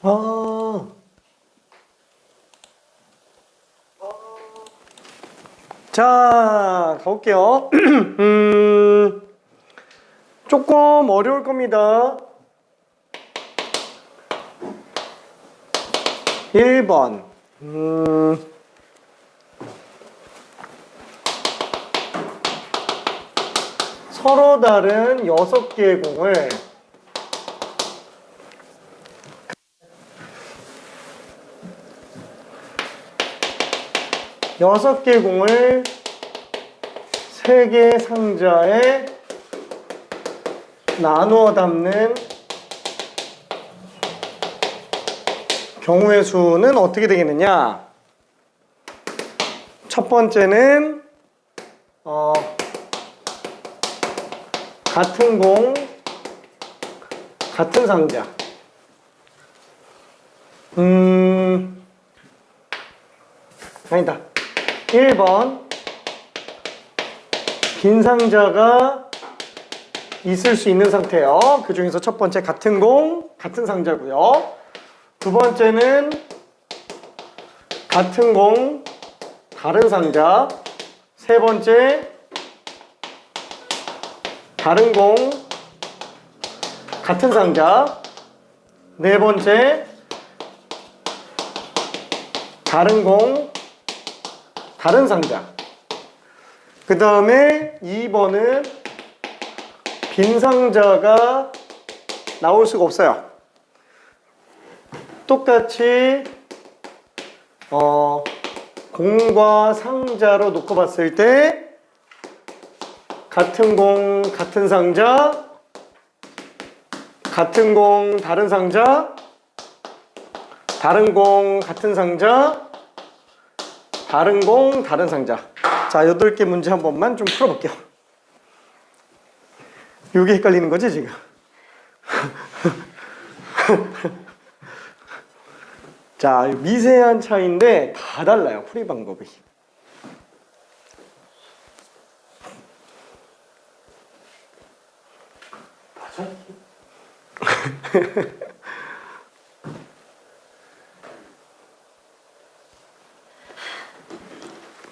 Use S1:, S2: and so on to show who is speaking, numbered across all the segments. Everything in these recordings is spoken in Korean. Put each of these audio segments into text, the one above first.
S1: 아. 자, 가볼게요. 조금 어려울 겁니다. 1번. 서로 다른 6개의 공을 여섯 개 공을 3개 상자에 나누어 담는 경우의 수는 어떻게 되겠느냐? 첫 번째는 같은 공, 같은 상자. 아니다. 1번 빈 상자가 있을 수 있는 상태예요. 그 중에서 첫 번째 같은 공, 같은 상자고요. 두 번째는 같은 공, 다른 상자. 세 번째 다른 공, 같은 상자. 네 번째 다른 공, 다른 상자. 그 다음에 2번은 빈 상자가 나올 수가 없어요. 똑같이 공과 상자로 놓고 봤을 때 같은 공, 같은 상자, 같은 공, 다른 상자, 다른 공, 같은 상자, 다른 공, 다른 상자. 자, 8개 문제 한 번만 좀 풀어볼게요. 이게 헷갈리는 거지, 지금? 자, 미세한 차이인데 다 달라요, 풀이 방법이.
S2: 맞아?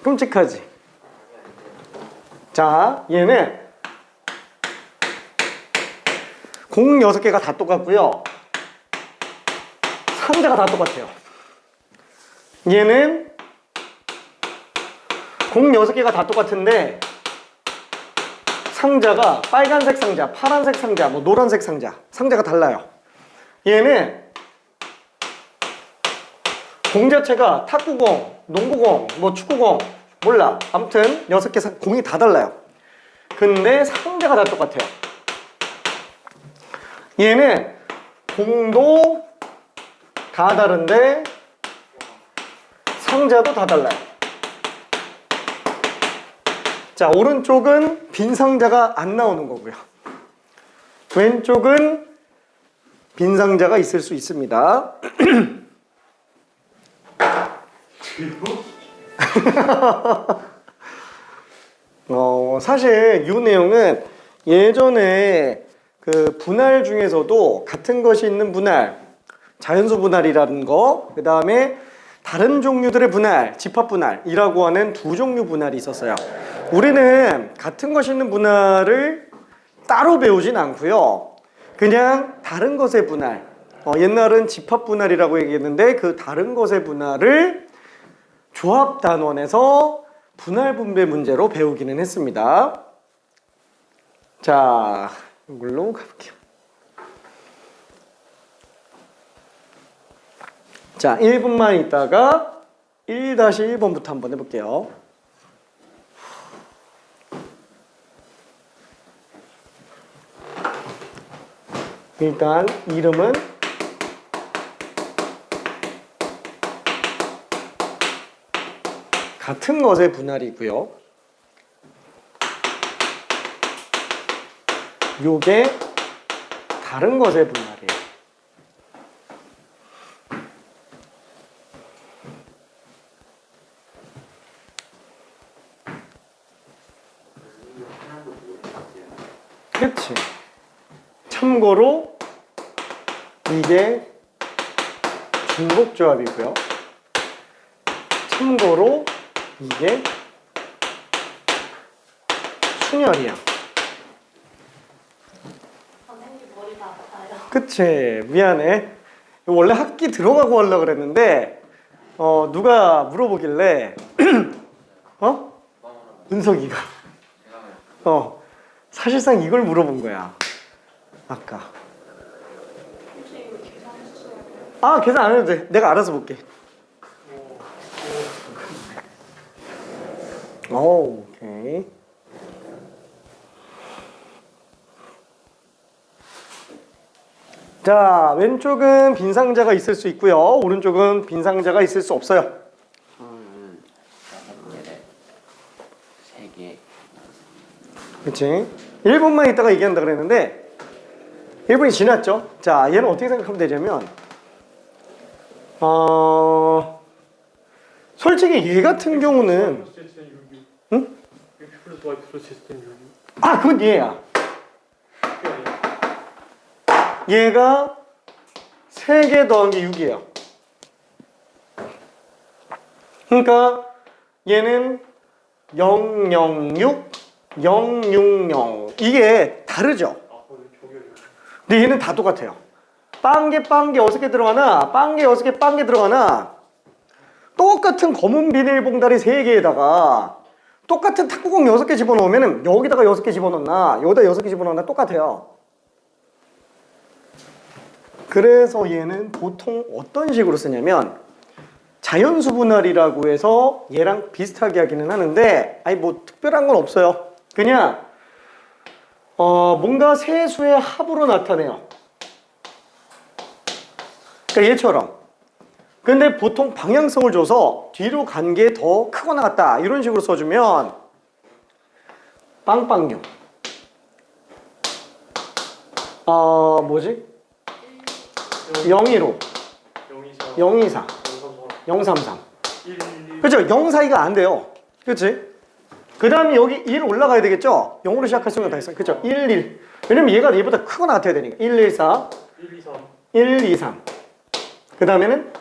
S1: 끔찍하지? 자, 얘는 공 6개가 다 똑같고요. 상자가 다 똑같아요. 얘는 공 6개가 다 똑같은데 상자가 빨간색 상자, 파란색 상자, 뭐 노란색 상자, 상자가 달라요. 얘는 공 자체가 탁구공, 농구공, 뭐 축구공 몰라. 아무튼 6개 공이 다 달라요. 근데 상자가 다 똑같아요. 얘는 공도 다 다른데 상자도 다 달라요. 자, 오른쪽은 빈 상자가 안 나오는 거고요. 왼쪽은 빈 상자가 있을 수 있습니다. 사실 이 내용은 예전에 그 분할 중에서도 같은 것이 있는 분할, 자연수 분할이라는 거, 그 다음에 다른 종류들의 분할, 집합 분할이라고 하는 두 종류 분할이 있었어요. 우리는 같은 것이 있는 분할을 따로 배우진 않고요. 그냥 다른 것의 분할, 옛날은 집합 분할이라고 얘기했는데 그 다른 것의 분할을 조합단원에서 분할 분배 문제로 배우기는 했습니다. 자, 이걸로 가볼게요. 자, 1분만 있다가 1-1번부터 한번 해볼게요. 일단 이름은 같은 것의 분할이고요. 요게 다른 것의 분할이에요. 그치? 참고로 이게 중복조합이고요. 참고로 이게 순열이야.
S2: 선생님 머리 나빠요.
S1: 그치, 미안해. 원래 학기 들어가고 하려고 그랬는데 누가 물어보길래 은석이가 사실상 이걸 물어본 거야 아까.
S2: 혹시 이거 계산해 주셔야 돼요?
S1: 아, 계산 안 해도 돼. 내가 알아서 볼게. 오케이. 자, 왼쪽은 빈 상자가 있을 수 있고요. 오른쪽은 빈 상자가 있을 수 없어요.
S3: 처음에는 5개, 3개.
S1: 그치? 1분만 있다가 얘기한다 그랬는데 1분이 지났죠? 자, 얘는 어떻게 생각하면 되냐면 솔직히 얘 같은 경우는 응? 아, 그건 얘야. 얘가 3개 더한 게 6이에요. 그러니까 얘는 006, 060 이게 다르죠? 근데 얘는 다 똑같아요. 빵개 6개 들어가나 빵개 6개 빵개 들어가나 똑같은 검은 비닐봉다리 3개에다가 똑같은 탁구공 6개 집어넣으면 여기다가 6개 집어넣나 여기다 6개 집어넣나 똑같아요. 그래서 얘는 보통 어떤 식으로 쓰냐면 자연수 분할이라고 해서 얘랑 비슷하게 하기는 하는데 아니 뭐 특별한 건 없어요. 그냥 뭔가 세 수의 합으로 나타내요. 그러니까 얘처럼. 근데 보통 방향성을 줘서 뒤로 간 게 더 크거나 같다 이런 식으로 써주면 빵빵류 뭐지? 015 024 033 그렇죠? 042가 안 돼요. 그렇지? 그 다음에 여기 1 올라가야 되겠죠? 0으로 시작할 수는 다 있어요. 그렇죠? 11 왜냐면 얘가 얘보다 크거나 같아야 되니까 114 123 그 다음에는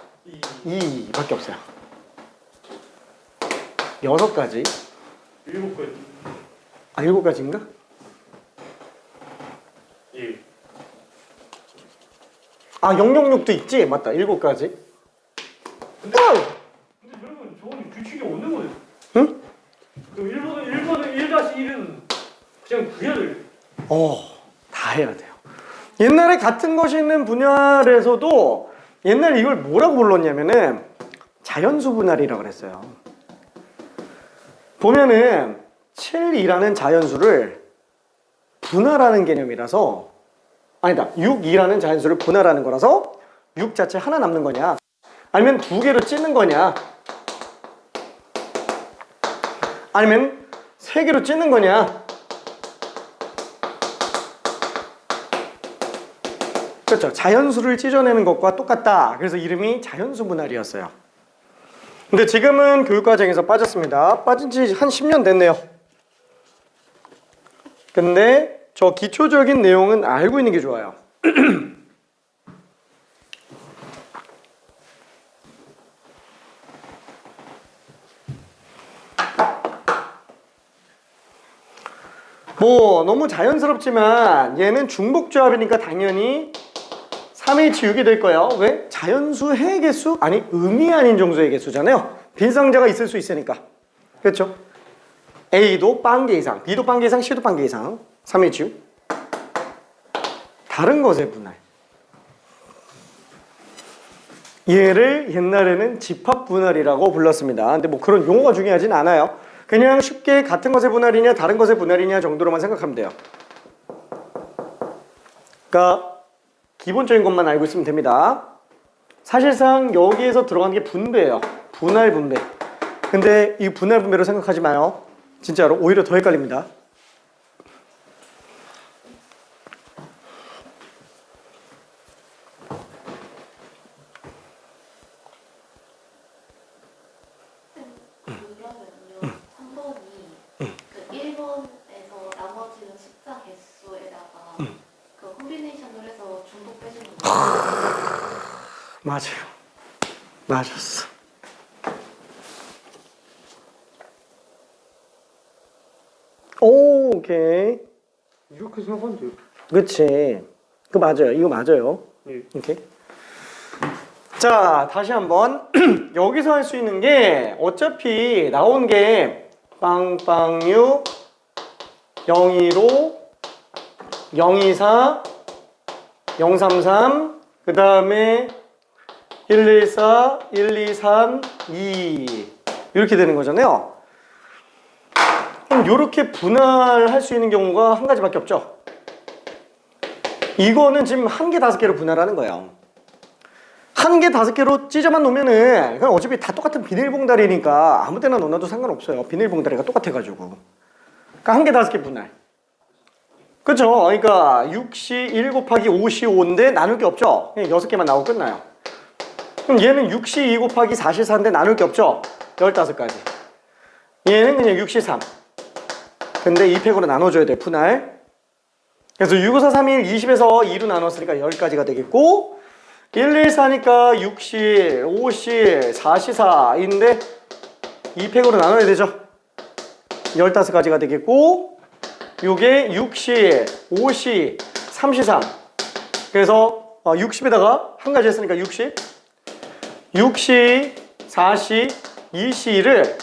S1: 2밖에 없어요. 6가지
S4: 7가지.
S1: 아 7가지인가?
S4: 예.
S1: 아 006도 있지? 맞다 7가지.
S4: 근데 여러분 저건 규칙이 없는 거예요.
S1: 응?
S4: 그 1번은 1-1은 그냥 구해야 돼요.
S1: 다 해야 돼요. 옛날에 같은 것이 있는 분야에서도 옛날 이걸 뭐라고 불렀냐면은 자연수 분할이라고 그랬어요. 보면은 7, 2라는 자연수를 분할하는 개념이라서 아니다 6, 2라는 자연수를 분할하는 거라서 6 자체 하나 남는 거냐 아니면 2개로 찢는 거냐 아니면 3개로 찢는 거냐 그렇죠. 자연수를 찢어내는 것과 똑같다. 그래서 이름이 자연수 분할이었어요. 근데 지금은 교육과정에서 빠졌습니다. 빠진 지 한 10년 됐네요. 근데 저 기초적인 내용은 알고 있는 게 좋아요. 뭐 너무 자연스럽지만 얘는 중복조합이니까 당연히 3H6이 될 거예요. 왜? 자연수 해의 개수? 아니 의미 아닌 정수의 개수잖아요. 빈 상자가 있을 수 있으니까. 그렇죠? A도 빵개 이상, B도 빵개 이상, C도 빵개 이상 3H6 다른 것의 분할. 얘를 옛날에는 집합 분할이라고 불렀습니다. 근데 뭐 그런 용어가 중요하진 않아요. 그냥 쉽게 같은 것의 분할이냐 다른 것의 분할이냐 정도로만 생각하면 돼요. 그러니까 기본적인 것만 알고 있으면 됩니다. 사실상 여기에서 들어가는 게 분배예요. 분할 분배. 근데 이 분할 분배로 생각하지 마요. 진짜로 오히려 더 헷갈립니다.
S2: 그러면요 3번이 그 1번에서 나머지는 숫자 개수에다가 그 콤비네이션을 해서 중복 빼주는 거예요.
S1: 맞아요. 맞았어. 오, 오케이.
S4: 이렇게 생각하면 돼요.
S1: 그치. 그 맞아요. 이거 맞아요.
S4: 네.
S1: 오케이. 자, 다시 한번. 여기서 할 수 있는 게 어차피 나온 게 빵빵유 015 024 033 그 다음에 114 123 2 이렇게 되는 거잖아요. 그럼 이렇게 분할할 수 있는 경우가 한 가지밖에 없죠. 이거는 지금 한 개, 다섯 개로 분할하는 거예요. 한 개, 다섯 개로 찢어만 놓으면은 그냥 어차피 다 똑같은 비닐봉다리니까 아무 데나 넣어놔도 상관없어요. 비닐봉다리가 똑같아가지고. 그러니까 한 개, 다섯 개 분할. 그쵸? 그러니까 6시 1 곱하기 5시 5인데 나눌 게 없죠? 그냥 6개만 나오고 끝나요. 그럼 얘는 6시 2 곱하기 4시 4인데 나눌 게 없죠? 15가지. 얘는 그냥 6시 3. 근데 2팩으로 나눠줘야 돼, 분할. 그래서 6, 5, 4, 3, 1, 20에서 2로 나눴으니까 10가지가 되겠고 1, 1, 4니까 6시, 5시, 4시, 4인데 2팩으로 나눠야 되죠. 15가지가 되겠고 요게 6시, 5시, 3시, 3 그래서 60에다가 한 가지 했으니까 60 6시, 4시, 2시를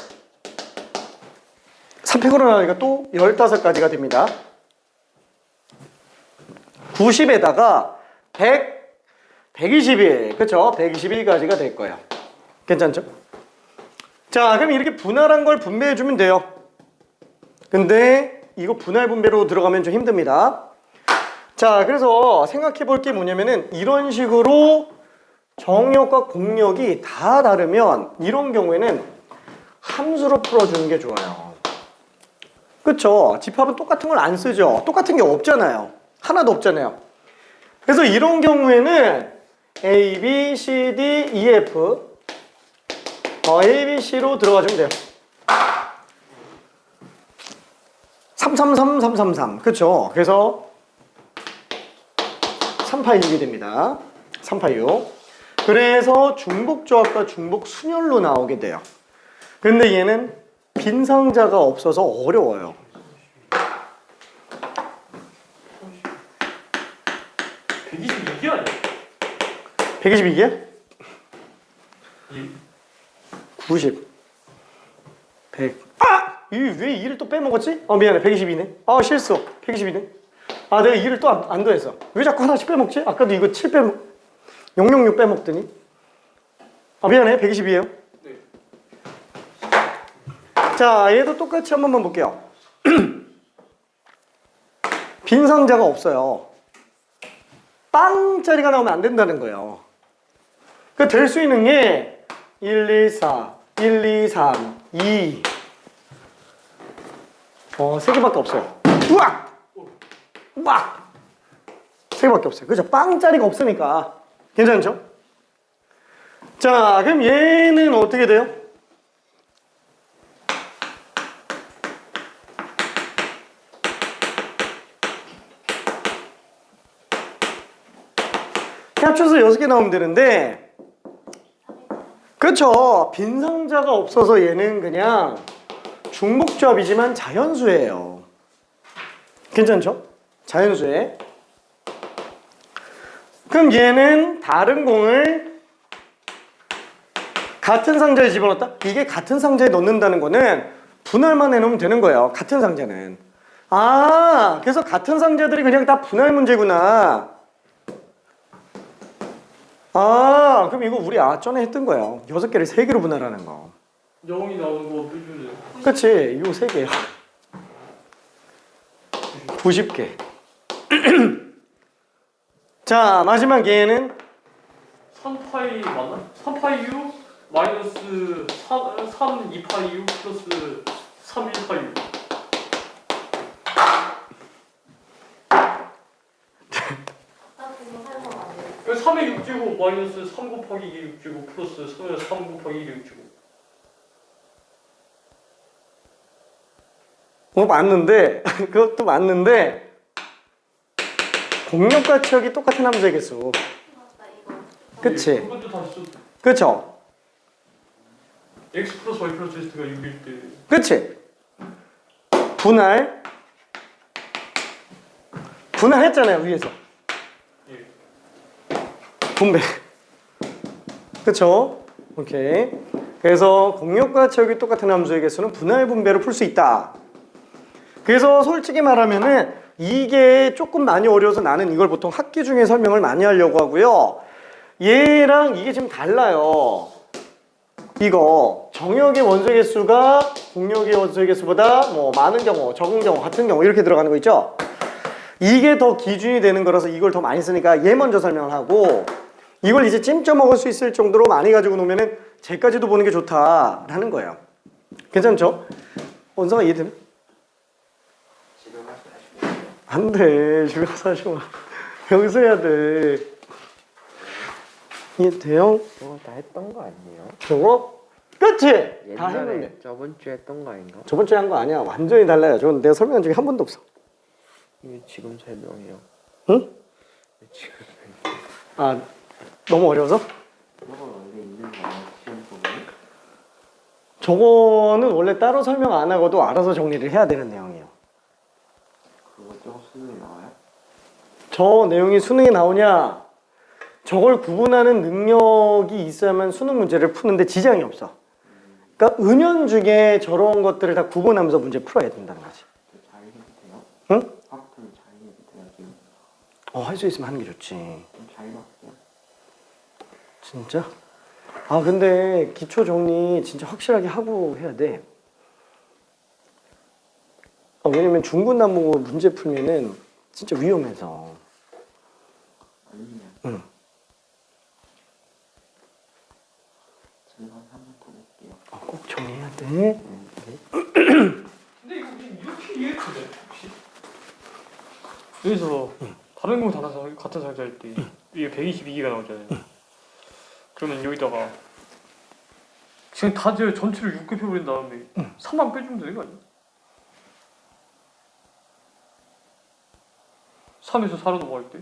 S1: 3팩으로 나누니까 또 15가지가 됩니다. 90에다가 100, 121, 그쵸? 121가지가 될 거예요. 괜찮죠? 자, 그럼 이렇게 분할한 걸 분배해주면 돼요. 근데 이거 분할 분배로 들어가면 좀 힘듭니다. 자, 그래서 생각해 볼 게 뭐냐면은 이런 식으로 정역과 공역이 다 다르면 이런 경우에는 함수로 풀어주는 게 좋아요. 그쵸? 집합은 똑같은 걸 안 쓰죠? 똑같은 게 없잖아요. 하나도 없잖아요. 그래서 이런 경우에는 A, B, C, D, E, F A, B, C로 들어가주면 돼요. 333, 333 그쵸? 그래서 386이 됩니다. 386 그래서 중복조합과 중복순열로 나오게 돼요. 근데 얘는 빈 상자가 없어서 어려워요.
S4: 122개 아니야?
S1: 122개?
S4: 예.
S1: 90 100 아! 왜 2를 또 빼먹었지? 미안해 122네 실수 122네 내가 2를 또 안 더했어. 왜 자꾸 하나씩 빼먹지? 아까도 이거 7 빼먹 006 빼먹더니 미안해 122에요.
S4: 네.
S1: 자, 얘도 똑같이 한 번만 볼게요. 빈 상자가 없어요. 빵짜리가 나오면 안 된다는 거예요. 그 될 수 있는 게 1, 2, 4, 1, 2, 3, 2 3개밖에 없어요. 우악! 막! 3개밖에 없어요. 그죠? 빵짜리가 없으니까 괜찮죠? 자, 그럼 얘는 어떻게 돼요? 합쳐서 6개 나오면 되는데 그쵸? 빈 상자가 없어서 얘는 그냥 중복조합이지만 자연수예요. 괜찮죠? 자연수에. 그럼 얘는 다른 공을 같은 상자에 집어넣었다? 이게 같은 상자에 넣는다는 거는 분할만 해놓으면 되는 거예요. 같은 상자는. 그래서 같은 상자들이 그냥 다 분할 문제구나. 그럼 이거 우리 전에 했던 거예요. 6개를 3개로 분할하는 거.
S4: 0이 나오는 거 표준이에요.
S1: 그치? 이거 3개야. 90개. 자, 마지막 얘는
S4: 3파이 맞나? 3파이 U 마이너스 3 2파이 U 플러스 3 1파이 U.
S2: 아까 그거 사용하면 안 돼요.
S4: 3의 6제곱 마이너스 3 곱하기 2의 6제곱 플러스 3의 3 곱하기 1의 6제곱.
S1: 맞는데 그것도 맞는데 공역과 치역이 똑같은 함수의 개수.
S2: 맞다 이거.
S1: 그치?
S4: 그것도 다시 좀.
S1: 그쵸?
S4: x 플러스 y 플러스 z가 6일 때
S1: 그치? 분할했잖아요 위에서.
S4: 예.
S1: 분배. 그쵸? 오케이. 그래서 공역과 체역이 똑같은 함수의 개수는 분할 분배로 풀 수 있다. 그래서 솔직히 말하면은 이게 조금 많이 어려워서 나는 이걸 보통 학기 중에 설명을 많이 하려고 하고요. 얘랑 이게 지금 달라요. 이거 정역의 원소의 개수가 공역의 원소의 개수보다 뭐 많은 경우, 적은 경우, 같은 경우 이렇게 들어가는 거 있죠? 이게 더 기준이 되는 거라서 이걸 더 많이 쓰니까 얘 먼저 설명을 하고 이걸 이제 찜쪄 먹을 수 있을 정도로 많이 가지고 놓으면은 쟤까지도 보는 게 좋다라는 거예요. 괜찮죠? 원서가 이해되면?
S3: 집에 가서 하시고.
S1: 안 돼. 집에 가서 하시면 여기서 해야 돼. 이해돼요?
S3: 저거 다 했던 거 아니에요?
S1: 저거? 그치? 다
S3: 옛날에
S1: 했는데.
S3: 저번 주에 했던 거 아닌가?
S1: 저번 주에 한 거 아니야. 완전히 달라요. 저건 내가 설명한 적이 한 번도 없어.
S3: 이게 지금 설명해요.
S1: 응?
S3: 지금
S1: 아, 너무 어려워서?
S3: 저거 원래 있는 거예요? 시험 보면?
S1: 저거는 원래 따로 설명 안 하고도 알아서 정리를 해야 되는 내용이에요.
S3: 그거 저거 수능에 나와요?
S1: 저 내용이 수능에 나오냐? 저걸 구분하는 능력이 있어야만 수능 문제를 푸는데 지장이 없어. 그러니까 은연중에 저런 것들을 다 구분하면서 문제 풀어야 된다는 거지.
S3: 잘 해도 돼요?
S1: 응?
S3: 학부는 잘 해도 돼요 지금?
S1: 할 수 있으면 하는 게 좋지.
S3: 좀잘 봤어요?
S1: 진짜? 아 근데 기초 정리 진짜 확실하게 하고 해야 돼. 왜냐면 중구난보 문제 풀면은 진짜 위험해서.
S3: 아니면
S1: 응.
S3: 제가 한번 더 볼게요.
S1: 꼭 정리해야 돼.
S4: 근데 이거 그냥 이렇게 이해해도 돼 혹시? 여기서 다른 거 같은 상자일 때 이게 122개가 나오잖아요. 그러면 여기다가 그냥 다 전체를 6개 펴버린 다음에 3만 빼주면 되는 거 아니야? 3에서 4로 넘어갈 때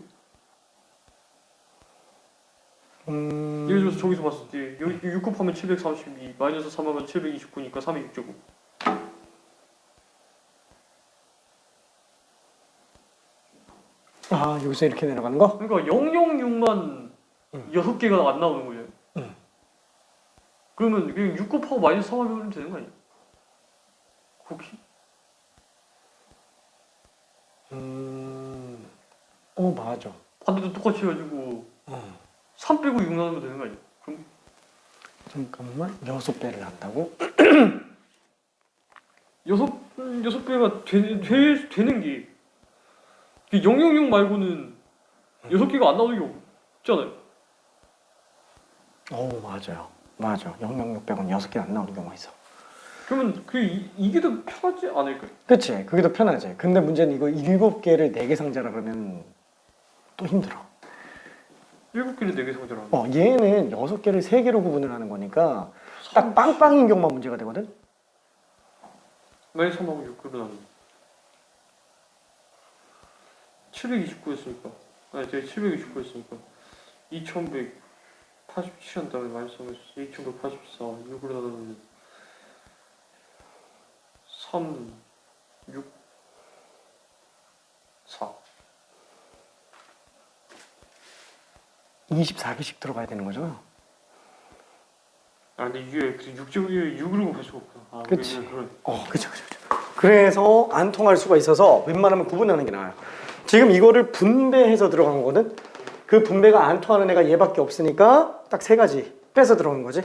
S4: 예를 들어서 저기서 봤을 때 여기 6 곱하면 732 마이너스 3하면 729니까 3이 6제곱.
S1: 아 여기서 이렇게 내려가는 거?
S4: 그러니까 006만 6개가 안 나오는 거예요. 그러면 그냥 6 곱하고 마이너스 3 하면 되는 거 아니야? 혹시?
S1: 맞아.
S4: 반대도 똑같이 해가지고 3 빼고 6 나누면 되는 거 아니야? 그럼
S1: 잠깐만 6배를 한다고?
S4: 6배가 되는 게 006 말고는 6개가 안 나오는 게 없잖아요.
S1: 맞아요. 맞아. 006 빼고는 6개 안 나오는 경우가 있어.
S4: 그러면 이게 더 편하지 않을까요?
S1: 그치? 그게 더 편하지. 근데 문제는 이거 7개를 4개 상자라 그러면 또 힘들어.
S4: 7개를 4개 상자로 하는
S1: 얘는 6개를 3개로 구분을 하는 거니까 딱 빵빵인 경우만 문제가 되거든?
S4: 마이너스 3하고 6으로 나누면 729였으니까 아니 제가 729였으니까 2187 한 다음에 마이너스 2184 6으로 나누면 3 6 4
S1: 24개씩 들어가야 되는 거잖아.
S4: 아 근데 이게 6으로 볼 수가 없구나. 아,
S1: 그치.
S4: 그런.
S1: 그쵸. 그래서 안 통할 수가 있어서 웬만하면 구분하는 게 나아요. 지금 이거를 분배해서 들어간 거거든? 그 분배가 안 통하는 애가 얘밖에 없으니까 딱 3가지 빼서 들어간 거지.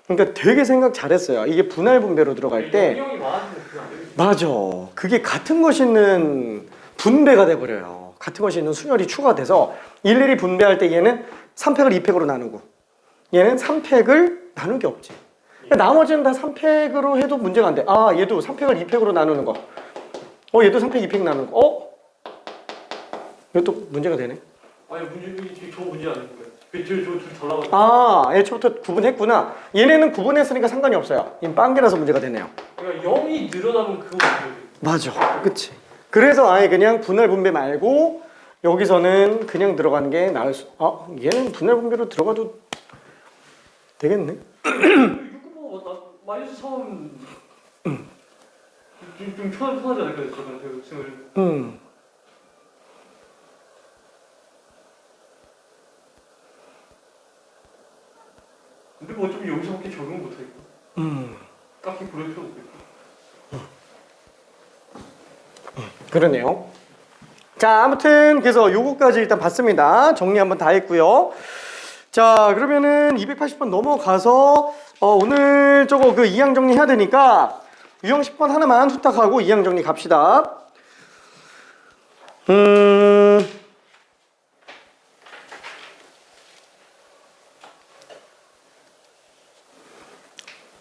S1: 그러니까 되게 생각 잘했어요. 이게 분할 분배로 들어갈 때
S4: 영역이 많아지면 그게 안 되겠지.
S1: 맞아. 그게 같은 것이 있는 분배가 돼버려요. 같은 것이 있는 순열이 추가돼서 일일이 분배할 때 얘는 3팩을 2팩으로 나누고 얘는 3팩을 나눈 게 없지. 그러니까 나머지는 다 3팩으로 해도 문제가 안 돼. 얘도 3팩을 2팩으로 나누는 거. 얘도 3팩 2팩 나누는 거. 이것도 문제가 되네.
S4: 아니 문제 저 문제 아닙니까? 저둘 달라가지고.
S1: 애초부터 구분했구나. 얘네는 구분했으니까 상관이 없어요. 얘는 빵개라서 문제가 되네요.
S4: 그러니까 0이 늘어나면 그거 문제지.
S1: 맞아. 그치. 그래서 아예 그냥 분할 분배 말고 여기서는 그냥 들어가는 게 나을 수. 얘는 분할 분배로 들어가도 되겠네.
S4: 6곱하고 마이너스 3은 좀 편하지 않을까요? 저는 대학생을. 근데 뭐 어차피 여기서밖에 적용을 못하니까. 딱히 그럴 필요 없겠고.
S1: 그러네요. 자, 아무튼 그래서 요거까지 일단 봤습니다. 정리 한번 다 했고요. 자, 그러면은 280번 넘어가서 오늘 저거 그 이항 정리 해야 되니까 유형 10번 하나만 후딱하고 이항 정리 갑시다.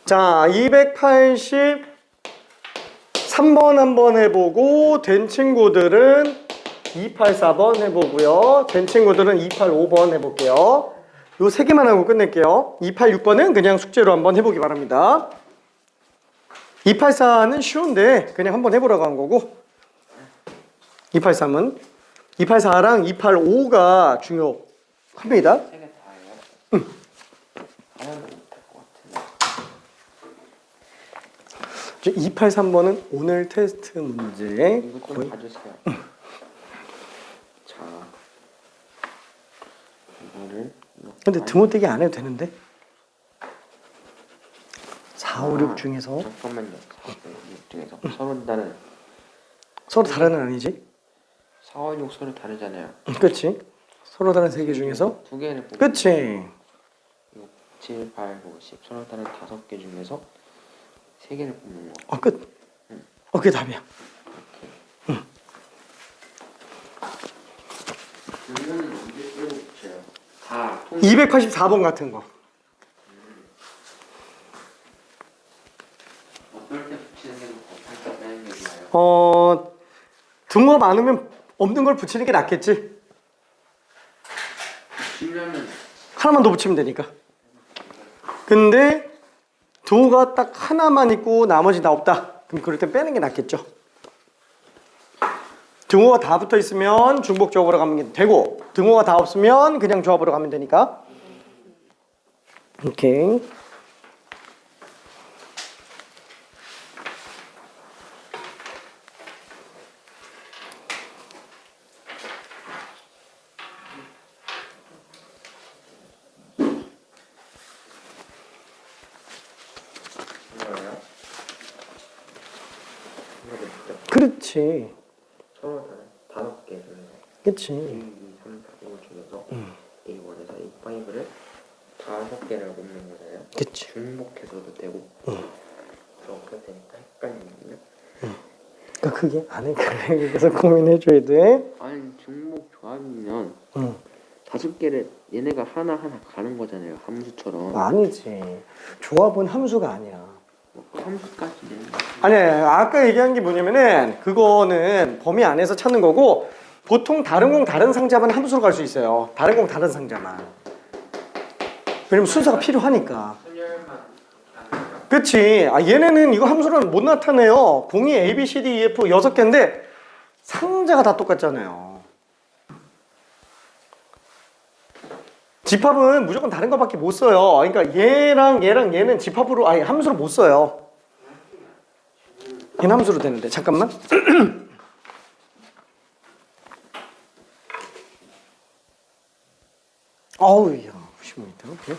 S1: 자, 283번 한번 해보고 된 친구들은 284번 해보고요. 된 친구들은 285번 해볼게요. 요 세 개만 하고 끝낼게요. 286번은 그냥 숙제로 한번 해보기 바랍니다. 284는 쉬운데 그냥 한번 해보라고 한 거고 283은 284랑 285가 중요합니다.
S3: 세 개 다예요? 하나는 못할 것 같은데.
S1: 283번은 오늘 테스트 문제
S3: 이거 좀
S1: 거의
S3: 봐주세요. 자, 이거를
S1: 근데 드모되게 안 해도 되는데 4, 5, 6 중에서
S3: 잠깐만요. 4, 6 중에서 서로 다른
S1: 서로 다른 은 아니지?
S3: 4, 5, 6 서로 다르잖아요.
S1: 그치? 서로 다른 세 개 중에서
S3: 두 개를 뽑는
S1: 그치?
S3: 6, 7, 8, 9, 10 서로 다른 5개 중에서 3개를 뽑는 거.
S1: 끝. 그게 답이야.
S3: 이거는 언제 빼고 붙여요? 다
S1: 284번 같은 거.
S3: 어떨 때 붙이는 게 좋고 어떨 때 빼는 게 좋아요?
S1: 등호 많으면 없는 걸 붙이는 게 낫겠지?
S3: 붙이려면
S1: 하나만 더 붙이면 되니까. 근데 등호가 딱 하나만 있고 나머지 다 없다. 그럼 그럴 땐 빼는 게 낫겠죠. 등호가 다 붙어 있으면 중복 조합으로 가면 되고 등호가 다 없으면 그냥 조합으로 가면 되니까. 오케이.
S3: 이거예요? 이거를 진짜
S1: 그렇지.
S3: 서로 다른 5개 중에서
S1: 그치.
S3: 1, 2, 3, 4, 5 중에서 A1에서 A5를 5개를 뽑는 거잖아요.
S1: 그치.
S3: 중복해서도 되고 그렇게 되니까 헷갈리거든요.
S1: 그러니까 그게 안 헷갈려. 그래서 고민해줘야 돼.
S3: 아니 중복 조합이면
S1: 응.
S3: 5개를 얘네가 하나하나 가는 거잖아요. 함수처럼.
S1: 아니지. 조합은 함수가 아니야.
S3: 뭐 함수까지 내는 거.
S1: 아니야. 아까 얘기한 게 뭐냐면은 그거는 범위 안에서 찾는 거고 보통 다른 공 다른 상자만 함수로 갈 수 있어요. 다른 공 다른 상자만. 왜냐면 순서가 필요하니까.
S3: 순열만
S1: 그치. 얘네는 이거 함수로는 못 나타내요. 공이 A, B, C, D, E, F 6개인데 상자가 다 똑같잖아요. 집합은 무조건 다른 거밖에 못 써요. 그러니까 얘랑 얘는 집합으로 함수로 못 써요. 얘는 함수로 되는데 잠깐만. 어우 야 90m. 오케이.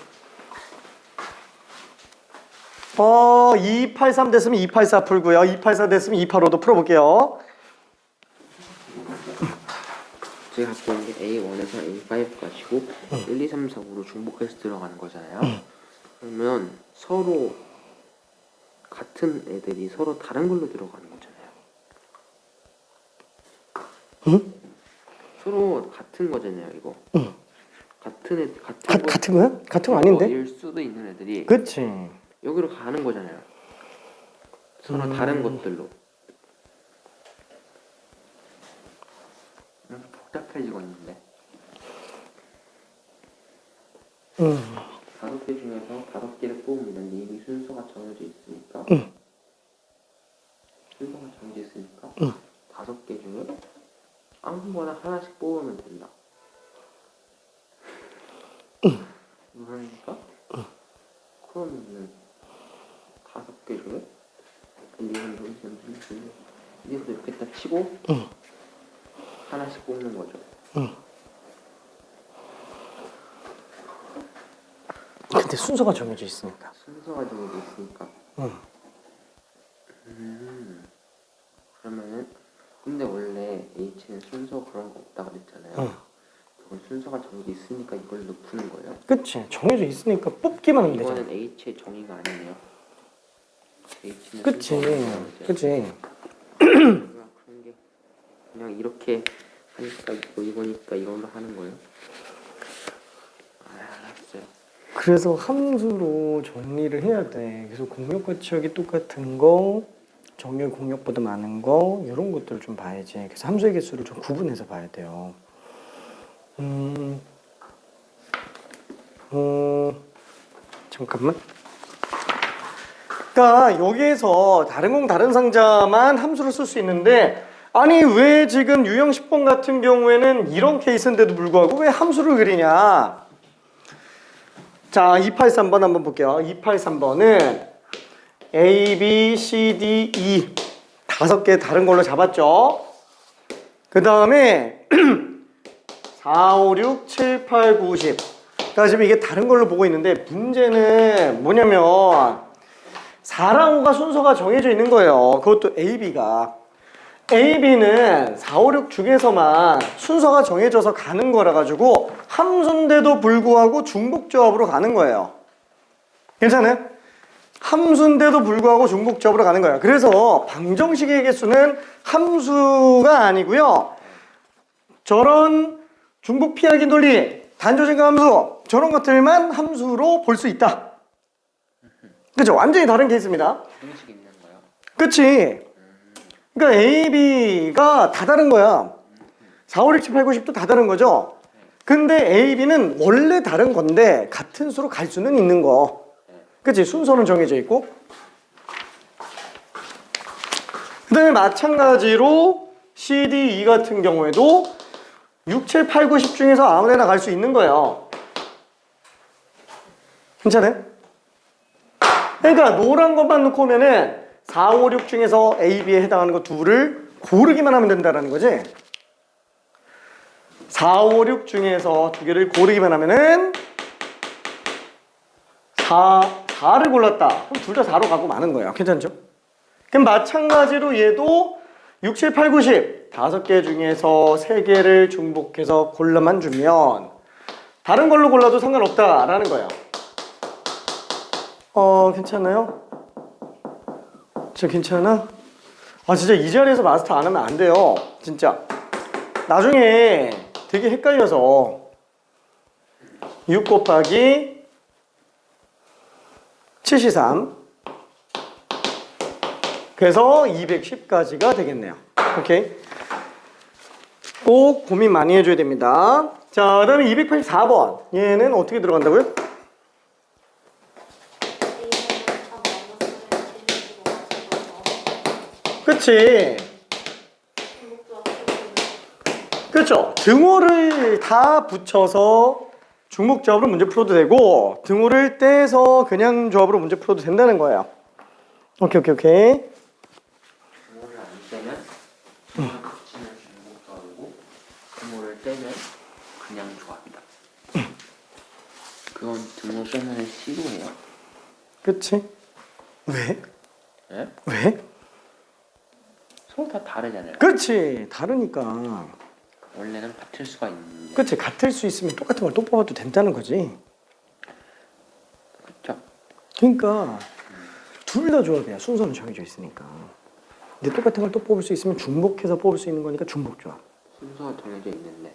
S1: 283 됐으면 284 풀고요. 284 됐으면 285도 풀어볼게요.
S3: 제가 갖고 있는 게 A1에서 A5까지고 1, 2, 3, 4, 5로 중복해서 들어가는 거잖아요. 그러면 서로 같은 애들이 서로 다른 걸로 들어가는 거잖아요.
S1: 응?
S3: 서로 같은 거잖아요, 이거.
S1: 응.
S3: 같은
S1: 거야? 같은 거 아닌데?
S3: 일 수도 있는 애들이
S1: 그치.
S3: 여기로 가는 거잖아요. 서로 다른 것들로. 복잡해지겠는데. 5개 중에서 5개를 뽑으면 이미 순서가 정해져 있으니까. 순서가 정해져 있으니까 5개 중에 아무거나 하나씩 뽑으면 된다. 그러니까 그러면은 5 바뀌어줘요? 1, 2, 3, 4, 5, 6, 7, 8, 9, 10. 이렇게 딱 치고 하나씩 뽑는 거죠.
S1: 근데 순서가 정해져 있으니까.
S3: 순서가 정해져 있으니까. 그러면은 근데 원래 H는 순서 그런 거 없다 그랬잖아요. 그건 순서가 정해져 있으니까 이걸로 푸는 거예요.
S1: 그치. 정해져 있으니까 뽑기만 하면 되잖아.
S3: 이거는 H의 정의가 아니네요. H는
S1: 그치.
S3: 순서가 정해져
S1: 그치.
S3: 그런 게 그냥 이렇게 하니까 이거니까 이걸로 하는 거예요. 아, 알았어요.
S1: 그래서 함수로 정리를 해야 돼. 그래서 공역과 치역이 똑같은 거, 정렬 공역보다 많은 거, 이런 것들을 좀 봐야지. 그래서 함수의 개수를 좀 구분해서 봐야 돼요. 잠깐만. 그러니까 여기에서 다른 공 다른 상자만 함수로 쓸 수 있는데, 아니 왜 지금 유형 10번 같은 경우에는 이런 케이스인데도 불구하고 왜 함수를 그리냐? 자, 283번 한번 볼게요. 283번은 A, B, C, D, E 5개 다른 걸로 잡았죠. 그 다음에 4, 5, 6, 7, 8, 9, 10. 그러니까 지금 이게 다른 걸로 보고 있는데 문제는 뭐냐면 4랑 5가 순서가 정해져 있는 거예요. 그것도 A, B가. A, B는 4, 5, 6 중에서만 순서가 정해져서 가는 거라 가지고 함수인데도 불구하고 중복조합으로 가는 거예요. 괜찮아요? 함수인데도 불구하고 중복조합으로 가는 거예요. 그래서 방정식의 개수는 함수가 아니고요. 저런 중복 피하기 논리, 단조증가 함수 저런 것들만 함수로 볼 수 있다. 그죠? 완전히 다른 케이스입니다.
S3: 공식 있는 거요?
S1: 그치? 그러니까 A, B가 다 다른 거야. 4, 5, 6, 7, 8, 9, 10도 다 다른 거죠? 근데 A, B는 원래 다른 건데 같은 수로 갈 수는 있는 거. 그치? 순서는 정해져 있고. 그 다음에 마찬가지로 C, D, E 같은 경우에도 6, 7, 8, 9, 10 중에서 아무데나 갈 수 있는 거예요. 괜찮아요? 그러니까 노란 것만 놓고 오면은 4, 5, 6 중에서 A, B에 해당하는 거 둘을 고르기만 하면 된다는 거지. 4, 5, 6 중에서 두 개를 고르기만 하면은 4를 골랐다. 그럼 둘 다 4로 가고 마는 거예요. 괜찮죠? 그럼 마찬가지로 얘도 6, 7, 8, 9, 10 5개 중에서 3개를 중복해서 골라만 주면 다른 걸로 골라도 상관없다라는 거예요. 괜찮아요? 진짜 괜찮아? 아 진짜 이 자리에서 마스터 안 하면 안 돼요. 진짜 나중에 되게 헷갈려서 6 곱하기 73 그래서 210까지가 되겠네요. 오케이? 꼭 고민 많이 해줘야 됩니다. 자, 그 다음에 284번 얘는 어떻게 들어간다고요? 그치? 그렇죠. 등호를 다 붙여서 중복조합으로 문제 풀어도 되고 등호를 떼서 그냥 조합으로 문제 풀어도 된다는 거예요. 오케이.
S3: 등호를 안 떼면 합치면 중복조합이고 등호를 떼면 그냥 조합이다. 그건 등호 빼면 C로예요.
S1: 그치? 왜?
S3: 네?
S1: 왜?
S3: 서로 다 다르잖아요.
S1: 그렇지. 다르니까.
S3: 원래는 같을 수가 있는데.
S1: 그치. 같을 수 있으면 똑같은 걸 또 뽑아도 된다는 거지.
S3: 그렇죠.
S1: 그러니까 둘 다 조합이야. 순서는 정해져 있으니까. 근데 똑같은 걸 또 뽑을 수 있으면 중복해서 뽑을 수 있는 거니까 중복조합.
S3: 순서가 정해져 있는데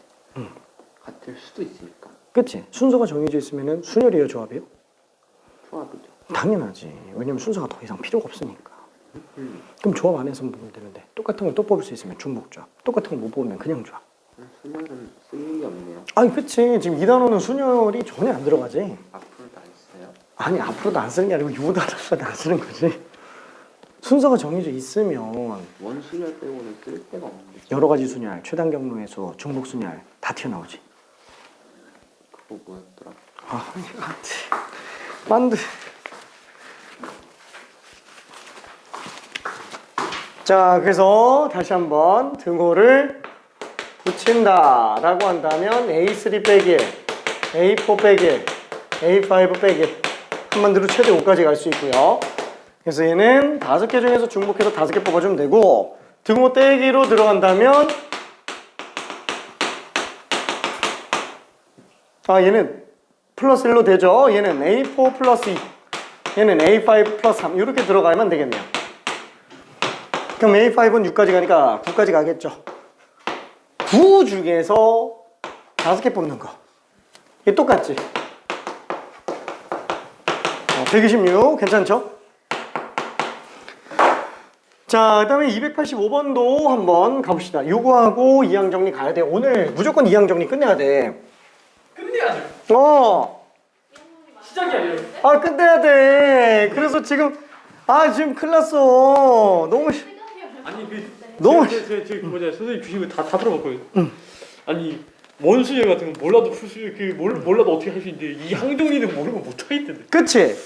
S3: 같을 수도 있으니까
S1: 그치? 순서가 정해져 있으면 순열이에요, 조합이에요?
S3: 조합이죠. 당연하지.
S1: 왜냐면 순서가 더 이상 필요가 없으니까. 그럼 조합 안에서 보면 되는데 똑같은 걸 또 뽑을 수 있으면 중복조합. 똑같은 걸 못 뽑으면 그냥 조합.
S3: 순열은 쓸 일이 없네요.
S1: 아니 그치. 지금 이 단어는 순열이 전혀 안 들어가지.
S3: 앞으로도 안 써요?
S1: 아니 앞으로도 안 쓰는 게 아니고 요 단어만 안 쓰는 거지. 순서가 정해져 있으면
S3: 원순열 빼고는 쓸 데가 없는데.
S1: 여러 가지 순열, 최단 경로의 수, 중복 순열 다 튀어나오지.
S3: 그거 뭐였더라?
S1: 만두. 자, 그래서 다시 한번 등호를 붙인다 라고 한다면 A3 빼기 1, A4 빼기 1, A5 빼기 1 한마디로 최대 5까지 갈 수 있고요. 그래서 얘는 5개 중에서 중복해서 5개 뽑아주면 되고, 등호 떼기로 들어간다면 얘는 플러스 1로 되죠. 얘는 A4 플러스 2, 얘는 A5 플러스 3 이렇게 들어가면 되겠네요. 그럼 A5는 6까지 가니까 9까지 가겠죠. 9 중에서 5개 뽑는 거. 이게 똑같지? 126 괜찮죠? 자, 그 다음에 285번도 한번 가봅시다. 요거하고 이항 정리 가야 돼. 오늘 무조건 이항 정리 끝내야 돼.
S4: 끝내야 돼. 시작이 아니라.
S1: 끝내야 돼. 그래서 지금 지금 큰일 났어. 너무
S4: 아니
S1: 너무
S4: 제가 뭐냐 선생님 주신 거 다 들어봤거든요. 아니 원수제 같은 거 몰라도 몰라도 어떻게 할 수 있는데 이 항정리는 모르면 못 하겠던데.
S1: 그치?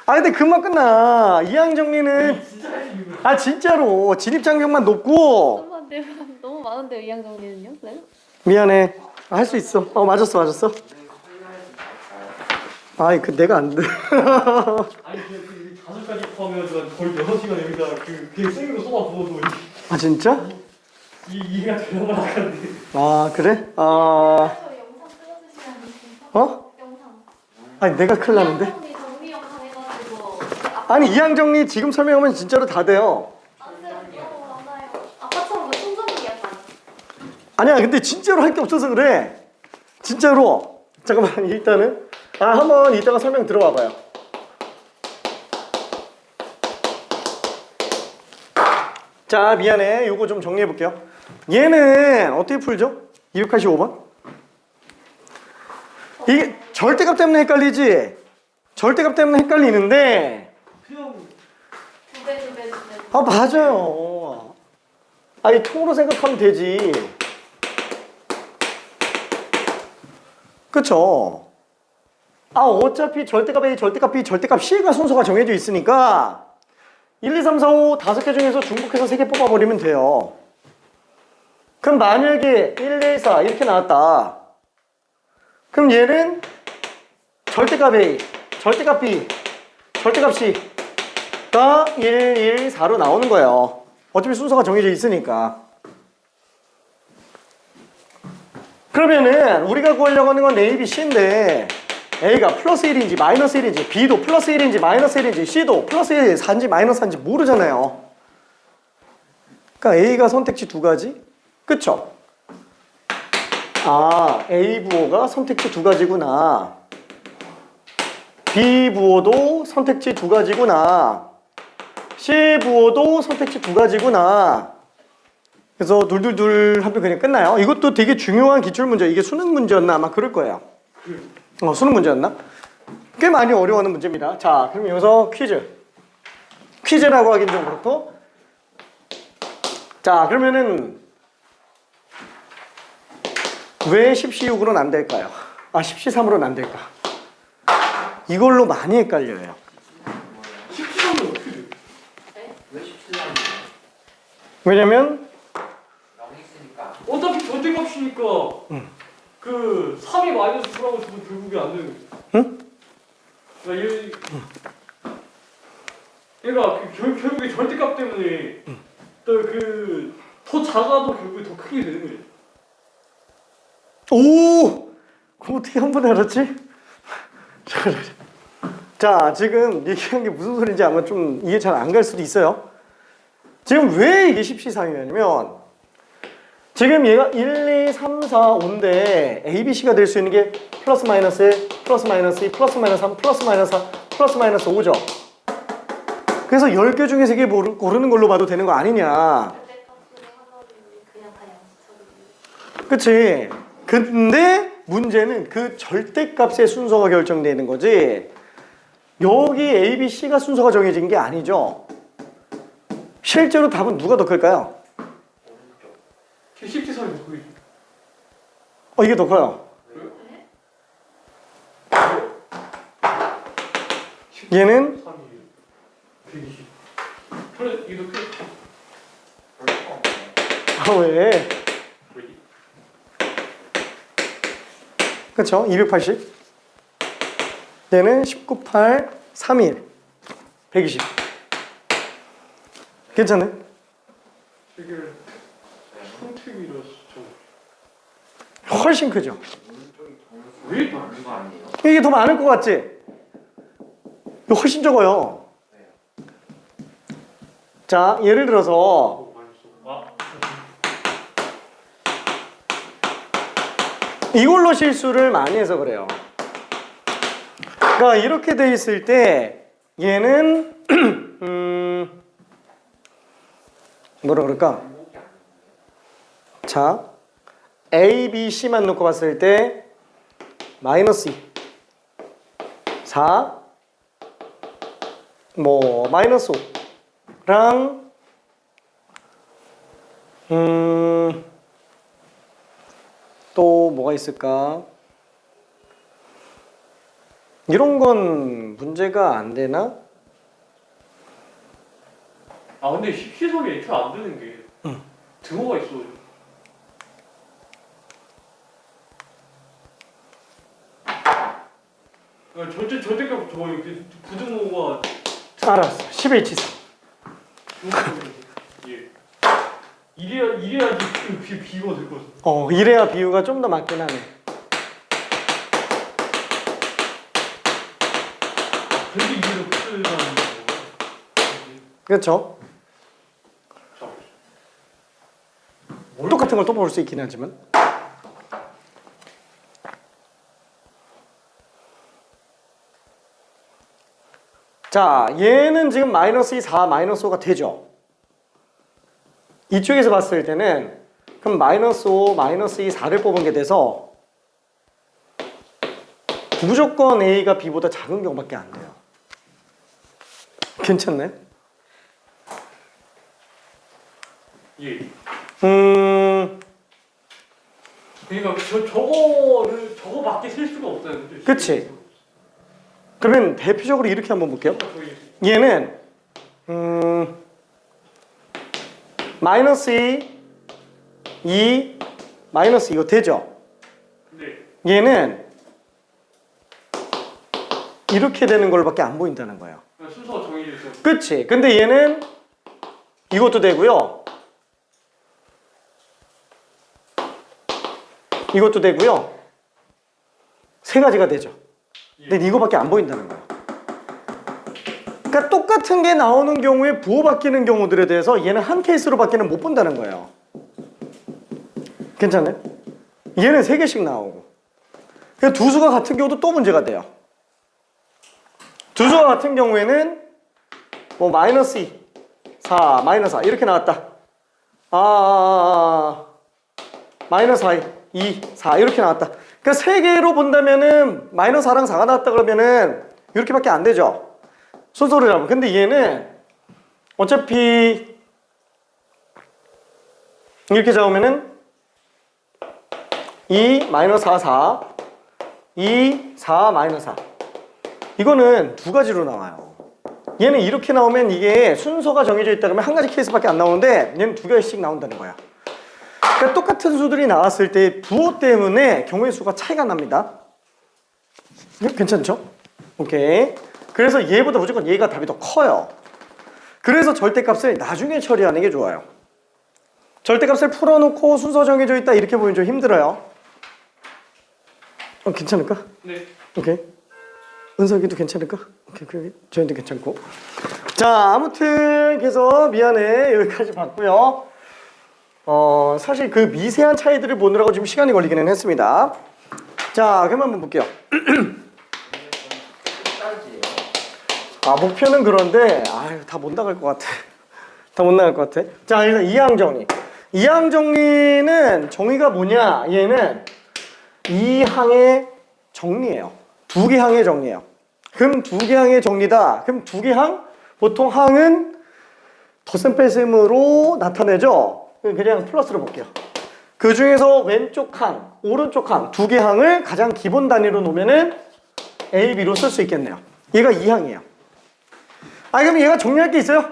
S1: 근데 금방 끝나. 이항 정리는
S4: 진짜 할 수 있는 거야.
S1: 진짜로 진입 장벽만 높고.
S2: 너무 많은데요. 너무 많은데요. 이항 정리는요? 네?
S1: 미안해. 할 수 있어. 맞았어. 내가 안 돼.
S4: 아니 그 5가지 포함해가지고 거의 6시간 여기다 그냥 생으로 쏟아 부어도
S1: 진짜?
S4: 이해가 되려고 하는데.
S1: 그래?
S2: 저 영상 찍어주시면 안 돼요? 영상.
S1: 내가 큰일 나는데?
S2: 정리 영상 해가지고.
S1: 아니 이항 정리 지금 설명하면 진짜로 다 돼요.
S2: 너무 많아요. 아까처럼 충전기 약간.
S1: 아니야, 근데 진짜로 할 게 없어서 그래. 진짜로. 잠깐만, 일단은 한번 이따가 설명 들어와봐요. 자, 미안해. 요거 좀 정리해볼게요. 얘는 어떻게 풀죠? 285번? 이게 절대값 때문에 헷갈리지? 절대값 때문에 헷갈리는데
S2: 두 배.
S1: 맞아요. 이 통으로 생각하면 되지. 그쵸? 어차피 절대값 A, 절대값 B, 절대값 C가 순서가 정해져 있으니까 1, 2, 3, 4, 5 5개 중에서 중복해서 3개 뽑아버리면 돼요. 그럼 만약에 1, 2, 4 이렇게 나왔다. 그럼 얘는 절대값 A, 절대값 B, 절대값 C가 1, 1, 4로 나오는 거예요. 어차피 순서가 정해져 있으니까. 그러면은 우리가 구하려고 하는 건 A, B, C인데 A가 플러스 1인지 마이너스 1인지 B도 플러스 1인지 마이너스 1인지 C도 플러스 4인지 마이너스 4인지 모르잖아요. 그러니까 A가 선택지 2가지? 그쵸? A 부호가 선택지 2가지구나. B 부호도 선택지 2가지구나. C 부호도 선택지 2가지구나. 그래서 둘둘둘 하면 그냥 끝나요. 이것도 되게 중요한 기출문제. 이게 수능 문제였나? 아마 그럴 거예요. 수능 문제였나? 꽤 많이 어려워하는 문제입니다. 자, 그럼 여기서 퀴즈. 퀴즈라고 하긴 좀 그렇고. 자, 그러면은 왜 10C6으로는 안 될까요? 10C3으로는 안 될까? 이걸로 많이 헷갈려요.
S4: 17번은 어떻게 돼?
S3: 왜 17만
S1: 왜냐면
S4: 어차피 절대값이니까 그 3이 마이너스 9라고 주면 결국에 안 되는 거지.
S1: 응?
S4: 얘가 결국에 절대값 때문에 더 작아도 결국에 더 크게 되는 거지.
S1: 오! 그거 어떻게 한 번에 알았지? 자, 지금 얘기한 게 무슨 소리인지 아마 좀 이해 잘 안 갈 수도 있어요. 지금 왜 이게 10C3이냐면 지금 얘가 1, 2, 3, 4, 5인데 A, B, C가 될 수 있는 게 플러스 마이너스 1, 플러스 마이너스 2, 플러스 마이너스 3, 플러스 마이너스 4, 플러스 마이너스 5죠. 그래서 10개 중에 3개 고르는 걸로 봐도 되는 거 아니냐.
S2: 그냥 다 양수처럼.
S1: 그치? 근데 문제는 그 절대값의 순서가 결정되는 거지 여기 A, B, C가 순서가 정해진 게 아니죠. 실제로 답은 누가 더 클까요?
S4: 17살이 거의.
S1: 이게 더 커요. 얘는
S4: 120. 그래 이거 더 크.
S1: 왜? 그쵸? 280. 얘는 19, 8, 31. 120. 괜찮네?
S4: 이게 선택이라서
S1: 훨씬 크죠?
S4: 왜?
S3: 그거 아니에요?
S1: 이게 더 많을 것 같지? 이거 훨씬 적어요. 자, 예를 들어서 이걸로 실수를 많이 해서 그래요. 그러니까 이렇게 돼 있을 때 얘는 뭐라 그럴까? 자, A, B, C만 놓고 봤을 때 마이너스 2, 4, 뭐 마이너스 5랑 또 뭐가 있을까? 이런 건 문제가 안 되나?
S4: 아 근데 시설이 애초에 안 되는 게 등호가 있어. 절대값 저거 이렇게 부등호가
S1: 알았어. 10H4.
S4: 예. 이래야지 비가 될 거죠.
S1: 이래야 비유가 좀 더 맞긴 하네.
S4: 근데 이게 흡수라는 거.
S1: 그렇죠? 똑같은 걸 또 볼 수 있긴 하지만. 자, 얘는 지금 마이너스 2, 4, 마이너스 5가 되죠? 이쪽에서 봤을 때는 그럼 마이너스 5, 마이너스 2, 4를 뽑은 게 돼서 무조건 A가 B보다 작은 경우밖에 안 돼요. 괜찮네?
S4: 예.
S1: 그러니까
S4: 저거밖에 쓸 수가 없어요.
S1: 그치? 그러면 대표적으로 이렇게 한번 볼게요. 얘는 마이너스 2, 마이너스 이거 되죠?
S4: 네.
S1: 얘는 이렇게 되는 걸밖에 안 보인다는 거예요.
S4: 순서가 정해져 있어요.
S1: 그치? 근데 얘는 이것도 되고요. 이것도 되고요. 세 가지가 되죠. 근데 이거밖에 안 보인다는 거예요. 그러니까 똑같은 게 나오는 경우에 부호 바뀌는 경우들에 대해서 얘는 한 케이스로 바뀌는 못 본다는 거예요. 괜찮아요? 얘는 세 개씩 나오고. 그러니까 두 수가 같은 경우도 또 문제가 돼요. 두 수가 같은 경우에는 뭐 마이너스 2, 4, 마이너스 4 이렇게 나왔다. 마이너스 4, 2, 4 이렇게 나왔다. 그러니까 세 개로 본다면은 마이너스 4랑 4가 나왔다 그러면은 이렇게밖에 안 되죠. 순서를 잡으면. 근데 얘는 어차피 이렇게 잡으면은 2, 마이너스 4, 4 2, 4, 마이너스 4 이거는 두 가지로 나와요. 얘는 이렇게 나오면 이게 순서가 정해져 있다 그러면 한 가지 케이스밖에 안 나오는데 얘는 두 개씩 나온다는 거야. 그러니까 똑같은 수들이 나왔을 때 부호 때문에 경우의 수가 차이가 납니다. 괜찮죠? 오케이. 그래서 얘보다 무조건 얘가 답이 더 커요. 그래서 절대값을 나중에 처리하는 게 좋아요. 절대값을 풀어놓고 순서 정해져 있다 이렇게 보면 좀 힘들어요. 괜찮을까?
S4: 네.
S1: 오케이. 은석이도 괜찮을까? 오케이. 저희도 괜찮고. 자, 아무튼 그래서 미안해 여기까지 봤고요. 사실 그 미세한 차이들을 보느라고 지금 시간이 걸리기는 했습니다. 자, 그럼 한번 볼게요. 목표는 그런데 다 못 나갈 것 같아. 다 못 나갈 것 같아. 자, 일단 이항 정리. 이항 정리는 정의가 뭐냐? 얘는 이 항의 정리예요. 두 개 항의 정리예요. 그럼 두 개 항의 정리다. 그럼 두 개 항? 보통 항은 덧셈 뺄셈으로 나타내죠. 그냥 플러스로 볼게요. 그 중에서 왼쪽 항, 오른쪽 항 두 개 항을 가장 기본 단위로 놓으면은 A, B로 쓸 수 있겠네요. 얘가 2항이에요. 그럼 얘가 정리할 게 있어요?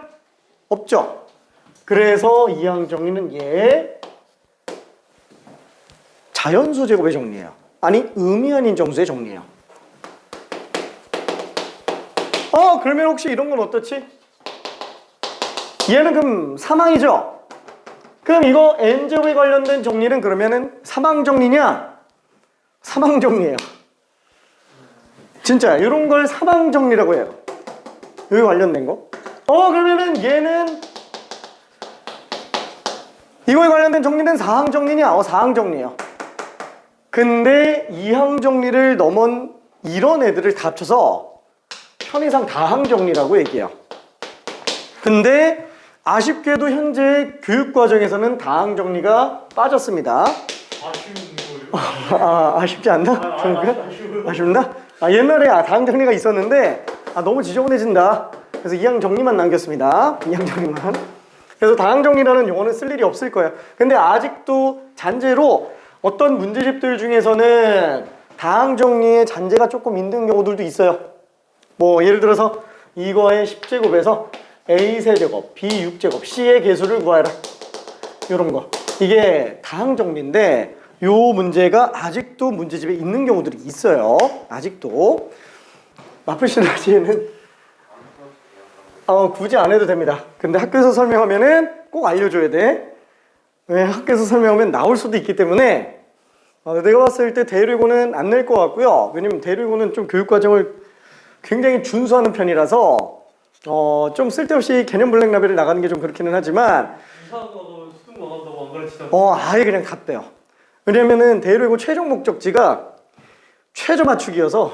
S1: 없죠. 그래서 2항 정리는 얘, 자연수 제곱의 정리예요. 아니 의미 아닌 정수의 정리예요. 그러면 혹시 이런 건 어떻지? 얘는 그럼 사망이죠? 그럼 이거 n제곱에 관련된 정리는 그러면은 사망 정리냐? 사망 정리예요. 진짜 이런 걸 사망 정리라고 해요. 여기 관련된 거. 그러면은 얘는 이거에 관련된 정리는 사항 정리냐? 사항 정리예요. 근데 이항 정리를 넘은 이런 애들을 다 합쳐서 편의상 다항 정리라고 얘기해요. 근데 아쉽게도 현재 교육과정에서는 다항 정리가 빠졌습니다.
S4: 아쉬운 거예요.
S1: 아쉽지 않나?
S4: 아쉬워요.
S1: 아쉽나? 옛날에 다항 정리가 있었는데 너무 지저분해진다. 그래서 이항 정리만 남겼습니다. 이항 정리만. 그래서 다항 정리라는 용어는 쓸 일이 없을 거예요. 근데 아직도 잔재로 어떤 문제집들 중에서는 다항 정리에 잔재가 조금 있는 경우들도 있어요. 뭐 예를 들어서 이거의 10제곱에서 a 세제곱, b 6제곱, c의 개수를 구하라. 이런 거. 이게 다항 정리인데 요 문제가 아직도 문제집에 있는 경우들이 있어요. 아직도. 마플시라지에는 굳이 안 해도 됩니다. 근데 학교에서 설명하면은 꼭 알려줘야 돼. 왜? 학교에서 설명하면 나올 수도 있기 때문에 내가 봤을 때 대류고는 안 낼 것 같고요. 왜냐면 대류고는 좀 교육과정을 굉장히 준수하는 편이라서 좀 쓸데없이 개념 블랙 라벨을 나가는 게 좀 그렇기는 하지만
S4: 이상한 거 수능 나간다고 안 가르치다.
S1: 아예 그냥 갔대요. 왜냐면은 대류고 최종 목적지가 최저 맞추기여서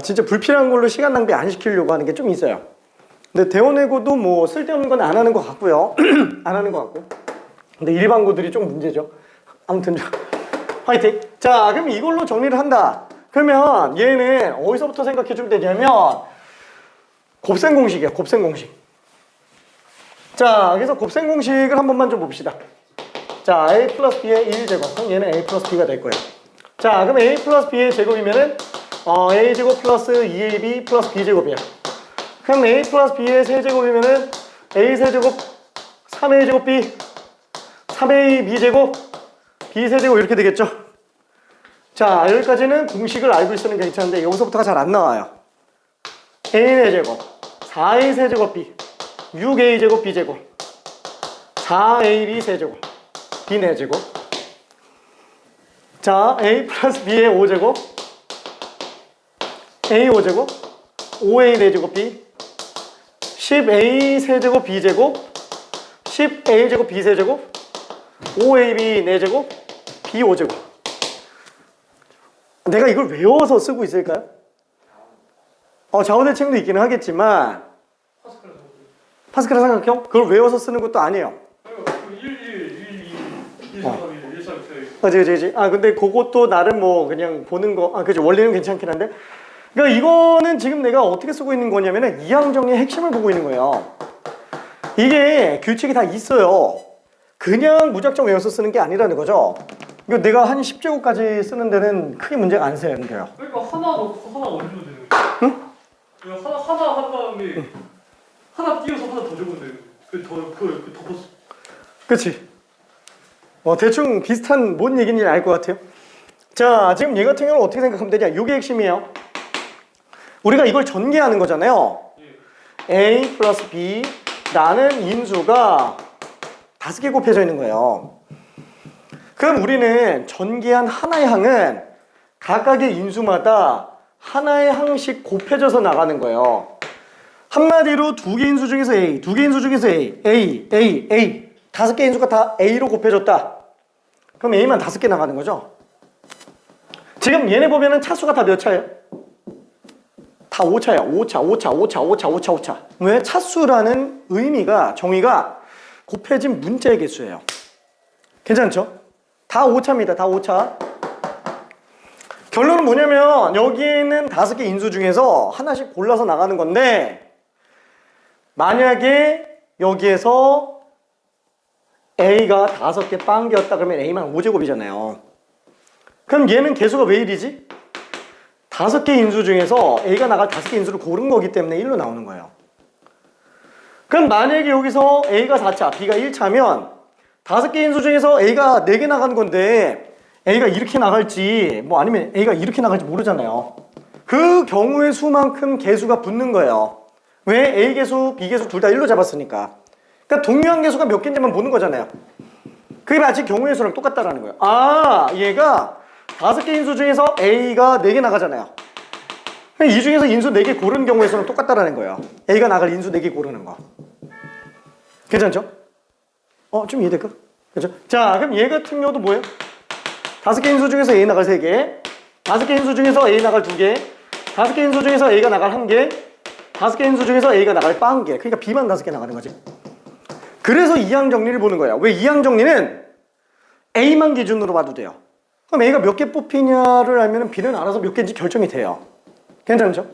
S1: 진짜 불필요한 걸로 시간 낭비 안 시키려고 하는 게 좀 있어요. 근데 대원외고도 뭐 쓸데없는 건 안 하는 것 같고요. 안 하는 것 같고. 근데 일반고들이 좀 문제죠. 아무튼 화이팅. 자, 그럼 이걸로 정리를 한다. 그러면 얘는 어디서부터 생각해 주면 되냐면 곱셈 공식이야. 곱셈 공식. 자, 그래서 곱셈 공식을 한 번만 좀 봅시다. 자, a 플러스 b의 1제곱. 그럼 얘는 a 플러스 b가 될 거예요. 자, 그럼 a 플러스 b의 제곱이면은 a제곱 플러스 2ab 플러스 b제곱이야. 그럼 a 플러스 b의 세제곱이면은 a 세제곱 3a제곱 b 3a b제곱 b 세제곱 이렇게 되겠죠. 자, 여기까지는 공식을 알고 있으면 괜찮은데 여기서부터가 잘 안 나와요. a의 제곱 4a 세제곱 b 6a 제곱 b 제곱 4ab 세제곱 b 4제곱. 자, a 플러스 b의 5제곱 a 5제곱 5a 4제곱 b 10a 세제곱 b제곱 10a 제곱 b 세제곱 5ab 4제곱 b 5제곱. 내가 이걸 외워서 쓰고 있을까요? 좌우대칭도 있기는 하겠지만 파스칼 삼각형? 그걸 외워서 쓰는 것도 아니에요.
S4: 1, 1, 2, 1, 3, 1, 1, 3, 4.
S1: 그치. 근데 그것도 나름 뭐 그냥 보는 거, 그치. 원리는 괜찮긴 한데. 그러니까 이거는 지금 내가 어떻게 쓰고 있는 거냐면은 이항 정리의 핵심을 보고 있는 거예요. 이게 규칙이 다 있어요. 그냥 무작정 외워서 쓰는 게 아니라는 거죠. 이거 내가 한 10제곱까지 쓰는 데는 크게 문제가 안 생겨요.
S4: 그러니까 하나 넣고 하나 얹으면 되는 거야.
S1: 응?
S4: 그냥 하나 한 다음에 하나 띄워서 하나 더 적으면 되는 거야. 그 덮었어.
S1: 그치. 대충 비슷한 뭔 얘기인지 알 것 같아요. 자, 지금 얘 같은 경우는 어떻게 생각하면 되냐. 이게 핵심이에요. 우리가 이걸 전개하는 거잖아요. a 플러스 b 라는 인수가 5개 곱해져 있는 거예요. 그럼 우리는 전개한 하나의 항은 각각의 인수마다 하나의 항씩 곱해져서 나가는 거예요. 한마디로 2개 인수 중에서 a, 2개 인수 중에서 a 5개 인수가 다 a로 곱해졌다. 그럼 a만 5개 나가는 거죠. 지금 얘네 보면은 차수가 다 몇 차예요? 다 5차야. 5차. 왜? 차수라는 의미가, 정의가 곱해진 문자의 개수예요. 괜찮죠? 다 5차입니다. 다 5차. 결론은 뭐냐면 여기에는 5개 인수 중에서 하나씩 골라서 나가는 건데 만약에 여기에서 a가 5개 빵개였다 그러면 a만 5제곱이잖아요. 그럼 얘는 개수가 왜 1이지? 5개 인수 중에서 a가 나갈 5개 인수를 고른 거기 때문에 1로 나오는 거예요. 그럼 만약에 여기서 a가 4차, b가 1차면 5개 인수 중에서 a가 4개 나간 건데 A가 이렇게 나갈지 뭐 아니면 A가 이렇게 나갈지 모르잖아요. 그 경우의 수만큼 개수가 붙는 거예요. 왜? A 개수, B 개수 둘 다 1로 잡았으니까. 그러니까 동일한 개수가 몇 개인지만 보는 거잖아요. 그게 마치 경우의 수랑 똑같다라는 거예요. 아, 얘가 5개 인수 중에서 A가 4개 나가잖아요. 이 중에서 인수 4개 고르는 경우의 수랑 똑같다라는 거예요. A가 나갈 인수 4개 고르는 거. 괜찮죠? 좀 이해될까? 그렇죠? 자, 그럼 얘 같은 경우도 뭐예요? 5개 인수 중에서 A 나갈 3개, 5개 인수 중에서 A 나갈 2개, 5개 인수 중에서 A가 나갈 1개, 5개 인수 중에서 A가 나갈 0개. 그러니까 B만 5개 나가는 거지. 그래서 이항 정리를 보는 거예요. 왜? 이항 정리는 A만 기준으로 봐도 돼요. 그럼 A가 몇 개 뽑히냐를 알면 B는 알아서 몇 개인지 결정이 돼요. 괜찮죠?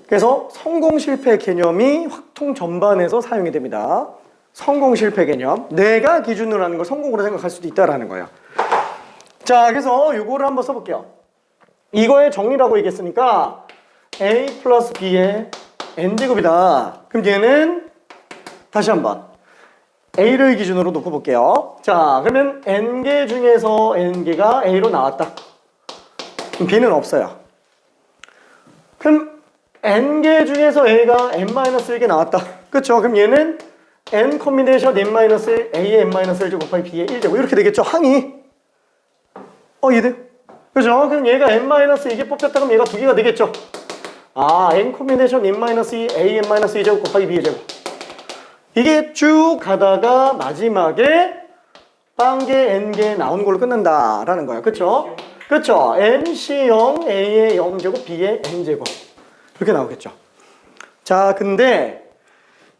S1: 그래서 성공 실패 개념이 확통 전반에서 사용이 됩니다. 성공 실패 개념. 내가 기준으로 하는 걸 성공으로 생각할 수도 있다라는 거예요. 자, 그래서 이거를 한번 써볼게요. 이거의 정리라고 얘기했으니까 A 플러스 B의 N제곱이다. 그럼 얘는 다시 한번 A를 기준으로 놓고 볼게요. 자, 그러면 N개 중에서 N개가 A로 나왔다. 그럼 B는 없어요. 그럼 N개 중에서 A가 N-1개 나왔다. 그렇죠? 그럼 얘는 N 콤비네이션 N-1, A의 N-1 곱하기 B의 1제곱 이렇게 되겠죠? 항이. 이해돼? 그죠? 그럼 얘가 N-2개 뽑혔다 그럼 얘가 2개가 되겠죠? 아, N 콤비네이션 N-2, A N-2제곱 곱하기 B의 제곱. 이게 쭉 가다가 마지막에 빵개 N개 나오는 걸로 끝난다라는 거예요. 그쵸? 그쵸? NC0, A의 0제곱, B의 N제곱. 이렇게 나오겠죠. 자, 근데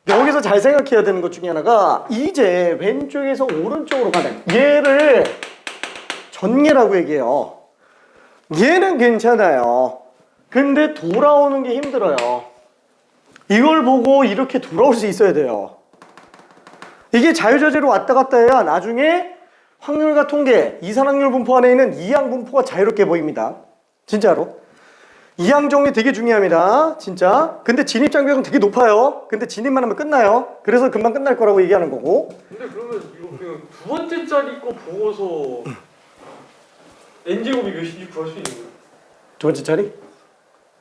S1: 여기서 잘 생각해야 되는 것 중에 하나가 이제 왼쪽에서 오른쪽으로 가는 얘를 전개라고 얘기해요. 얘는 괜찮아요. 근데 돌아오는 게 힘들어요. 이걸 보고 이렇게 돌아올 수 있어야 돼요. 이게 자유자재로 왔다 갔다 해야 나중에 확률과 통계, 이산확률 분포 안에 있는 이항 분포가 자유롭게 보입니다. 진짜로. 이항 정리 되게 중요합니다. 진짜. 근데 진입 장벽은 되게 높아요. 근데 진입만 하면 끝나요. 그래서 금방 끝날 거라고 얘기하는 거고.
S4: 근데 그러면 이거 그냥 두 번째 짜리 거 보고서 N제곱이 몇인지 구할 수 있는 거예요?
S1: 두 번째 자리?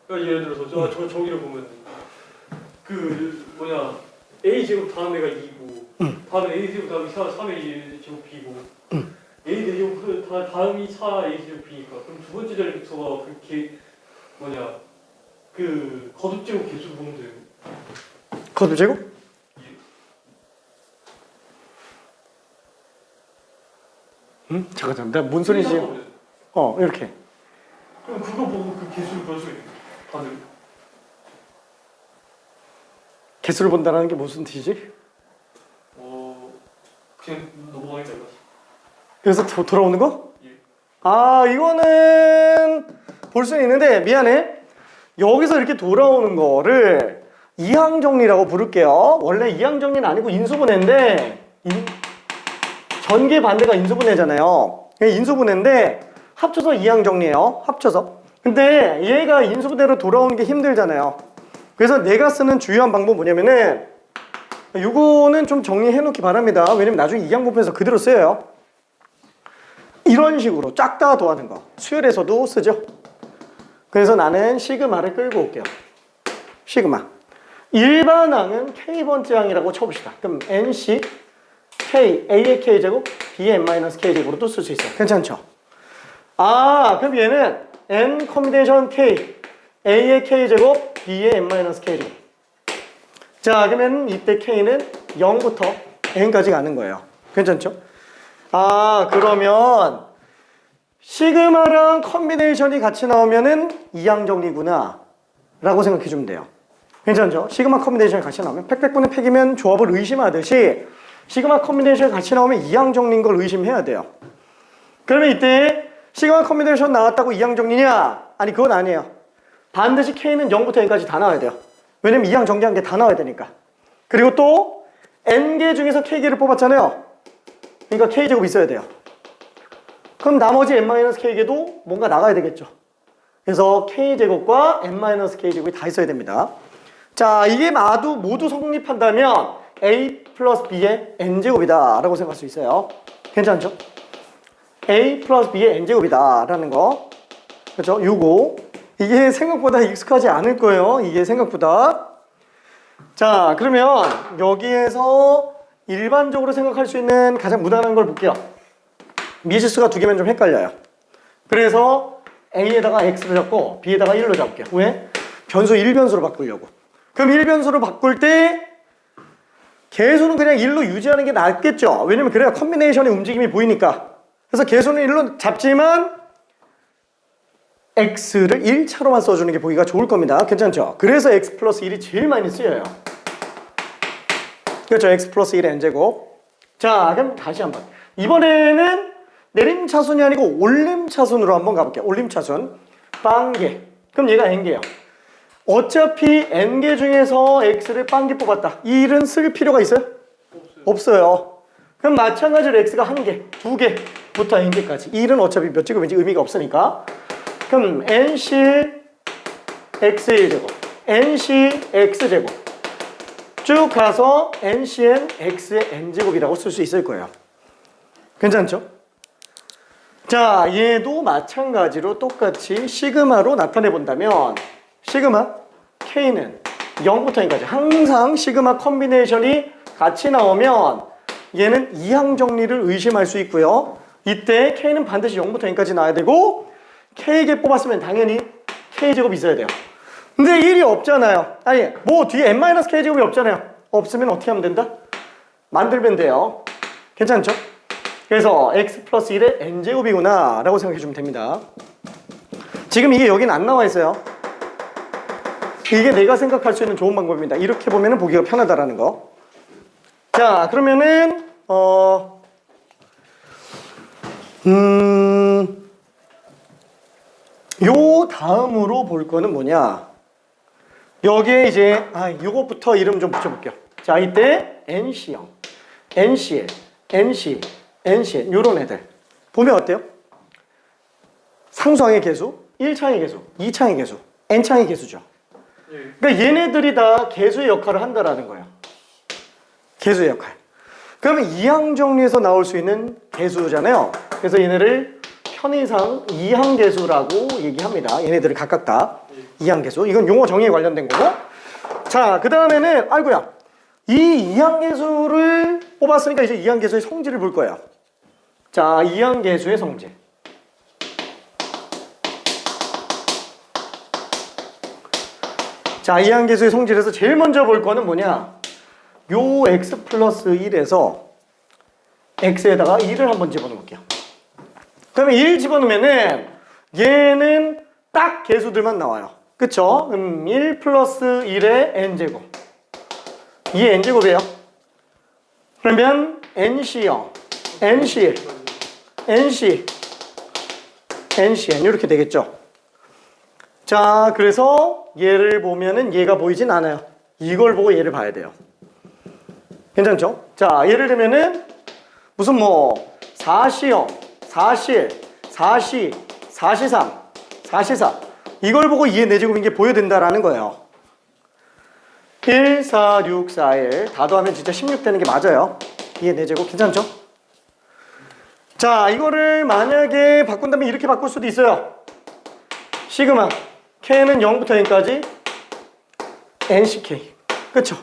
S4: 그러니까 예를 들어서 저기를 보면 A제곱 다음 애가 2고 다음에 A제곱 다음이 3의 제곱 B고 A 제곱 다음이 4 A제곱 B니까 그럼 두 번째 자리부터가 거듭제곱 개수를 보면 돼요.
S1: 거듭제곱? 잠깐. 내가 뭔 소리지? 이렇게.
S4: 그럼 그거 보고 그 개수를 구할 수 있는 다들.
S1: 개수를 본다는 게 무슨 뜻이지?
S4: 그냥 넘어가니까 이거.
S1: 그래서 돌아오는 거?
S4: 예.
S1: 아, 이거는 볼 수는 있는데 미안해. 여기서 이렇게 돌아오는 거를 이항 정리라고 부를게요. 원래 이항 정리는 아니고 인수분해인데 전개 반대가 인수분해잖아요. 인수분해인데 합쳐서 이항 정리예요. 합쳐서. 근데 얘가 인수분해로 돌아오는 게 힘들잖아요. 그래서 내가 쓰는 주요한 방법은 뭐냐면은 요거는 좀 정리해 놓기 바랍니다. 왜냐면 나중에 이항 분포에서 그대로 쓰여요. 이런 식으로 쫙 다 더하는 거. 수열에서도 쓰죠. 그래서 나는 시그마를 끌고 올게요. 시그마. 일반항은 K번째 항이라고 쳐봅시다. 그럼 NC K, A의 K제곱, B의 N-K제곱으로도 쓸 수 있어요. 괜찮죠? 아, 그럼 얘는 N 콤비네이션 K, A의 K제곱, B의 N-K제곱. 자, 그러면 이때 K는 0부터 N까지 가는 거예요. 괜찮죠? 아, 그러면 시그마랑 콤비네이션이 같이 나오면은 이항 정리구나 라고 생각해 주면 돼요. 괜찮죠? 시그마 콤비네이션이 같이 나오면 팩팩분의 팩이면 조합을 의심하듯이 시그마 콤비네이션이 같이 나오면 이항 정리인 걸 의심해야 돼요. 그러면 이때 시그마 콤비네이션 나왔다고 이항 정리냐? 아니, 그건 아니에요. 반드시 K는 0부터 N까지 다 나와야 돼요. 왜냐면 이항 정리한 게 다 나와야 되니까. 그리고 또 N개 중에서 K개를 뽑았잖아요. 그러니까 K제곱 있어야 돼요. 그럼 나머지 N-K개도 뭔가 나가야 되겠죠. 그래서 K제곱과 N-K제곱이 다 있어야 됩니다. 자, 이게 모두 성립한다면 A 플러스 B의 N제곱이다 라고 생각할 수 있어요. 괜찮죠? a 플러스 b의 n제곱이다라는 거. 그렇죠? 요거. 이게 생각보다 익숙하지 않을 거예요. 이게 생각보다. 자, 그러면 여기에서 일반적으로 생각할 수 있는 가장 무난한 걸 볼게요. 미지수가 두 개면 좀 헷갈려요. 그래서 a에다가 x를 잡고 b에다가 1로 잡을게요. 왜? 변수 1변수로 바꾸려고. 그럼 1변수로 바꿀 때 개수는 그냥 1로 유지하는 게 낫겠죠. 왜냐면 그래야 컨비네이션의 움직임이 보이니까. 그래서 개수는 1로 잡지만 x를 1차로만 써주는 게 보기가 좋을 겁니다. 괜찮죠? 그래서 x 플러스 1이 제일 많이 쓰여요. 그렇죠? x 플러스 1의 n제곱. 자, 그럼 다시 한번. 이번에는 내림차순이 아니고 올림차순으로 한번 가볼게요. 올림차순. 빵개. 그럼 얘가 n개예요. 어차피 n개 중에서 x를 빵개 뽑았다. 이 일은 쓸 필요가 있어요? 없어요. 그럼 마찬가지로 x가 한 개, 두 개부터 n개까지. 이 일은 어차피 몇 제곱인지 의미가 없으니까. 그럼 nc x의 제곱, nc x제곱 쭉 가서 ncn x의 n제곱이라고 쓸 수 있을 거예요. 괜찮죠? 자, 얘도 마찬가지로 똑같이 시그마로 나타내 본다면 시그마 k는 0부터 n까지 항상 시그마 컨비네이션이 같이 나오면 얘는 이항 정리를 의심할 수 있고요. 이때 k는 반드시 0부터 n까지 나와야 되고 k개 뽑았으면 당연히 k제곱이 있어야 돼요. 근데 1이 없잖아요. 아니 뭐 뒤에 n-k제곱이 없잖아요. 없으면 어떻게 하면 된다? 만들면 돼요. 괜찮죠? 그래서 x 플러스 1의 n제곱이구나 라고 생각해 주면 됩니다. 지금 이게 여기는 안 나와 있어요. 이게 내가 생각할 수 있는 좋은 방법입니다. 이렇게 보면 보기가 편하다라는 거. 자, 그러면은 요 다음으로 볼 거는 뭐냐? 여기에 이제 요것부터 이름 좀 붙여볼게요. 자, 이때 NC형, NCL, NC, NCN 요런 애들 보면 어때요? 상수항의 개수, 1창의 개수, 2창의 개수, n창의 개수죠. 그러니까 얘네들이 다 개수의 역할을 한다라는 거예요. 개수의 역할. 그러면 이항 정리에서 나올 수 있는 개수잖아요. 그래서 얘네를 편의상 이항계수라고 얘기합니다. 얘네들을 각각 다 이항계수. 이건 용어 정의에 관련된 거고. 자, 그 다음에는 아이고야, 이 이항계수를 뽑았으니까 이제 이항계수의 성질을 볼 거예요. 자, 이항계수의 성질. 자, 이항계수의 성질에서 제일 먼저 볼 거는 뭐냐? 요 x 플러스 1에서 x에다가 1을 한번 집어넣을게요. 그러면 1 집어넣으면은 얘는 딱 개수들만 나와요. 그쵸? 1 플러스 1의 n제곱. 이게 n제곱이에요. 그러면 nc형, nc1, nc, ncn 이렇게 되겠죠. 자, 그래서 얘를 보면은 얘가 보이진 않아요. 이걸 보고 얘를 봐야 돼요. 괜찮죠? 자, 예를 들면은 무슨 뭐 4시형, 4시, 4시, 4시3, 4시4 이걸 보고 2의 4제곱인 게 보여된다라는 거예요. 1, 4, 6, 4, 1 다 더하면 진짜 16 되는 게 맞아요. 2의 4제곱 괜찮죠? 자, 이거를 만약에 바꾼다면 이렇게 바꿀 수도 있어요. 시그마 k는 0부터 n까지 nck 그쵸?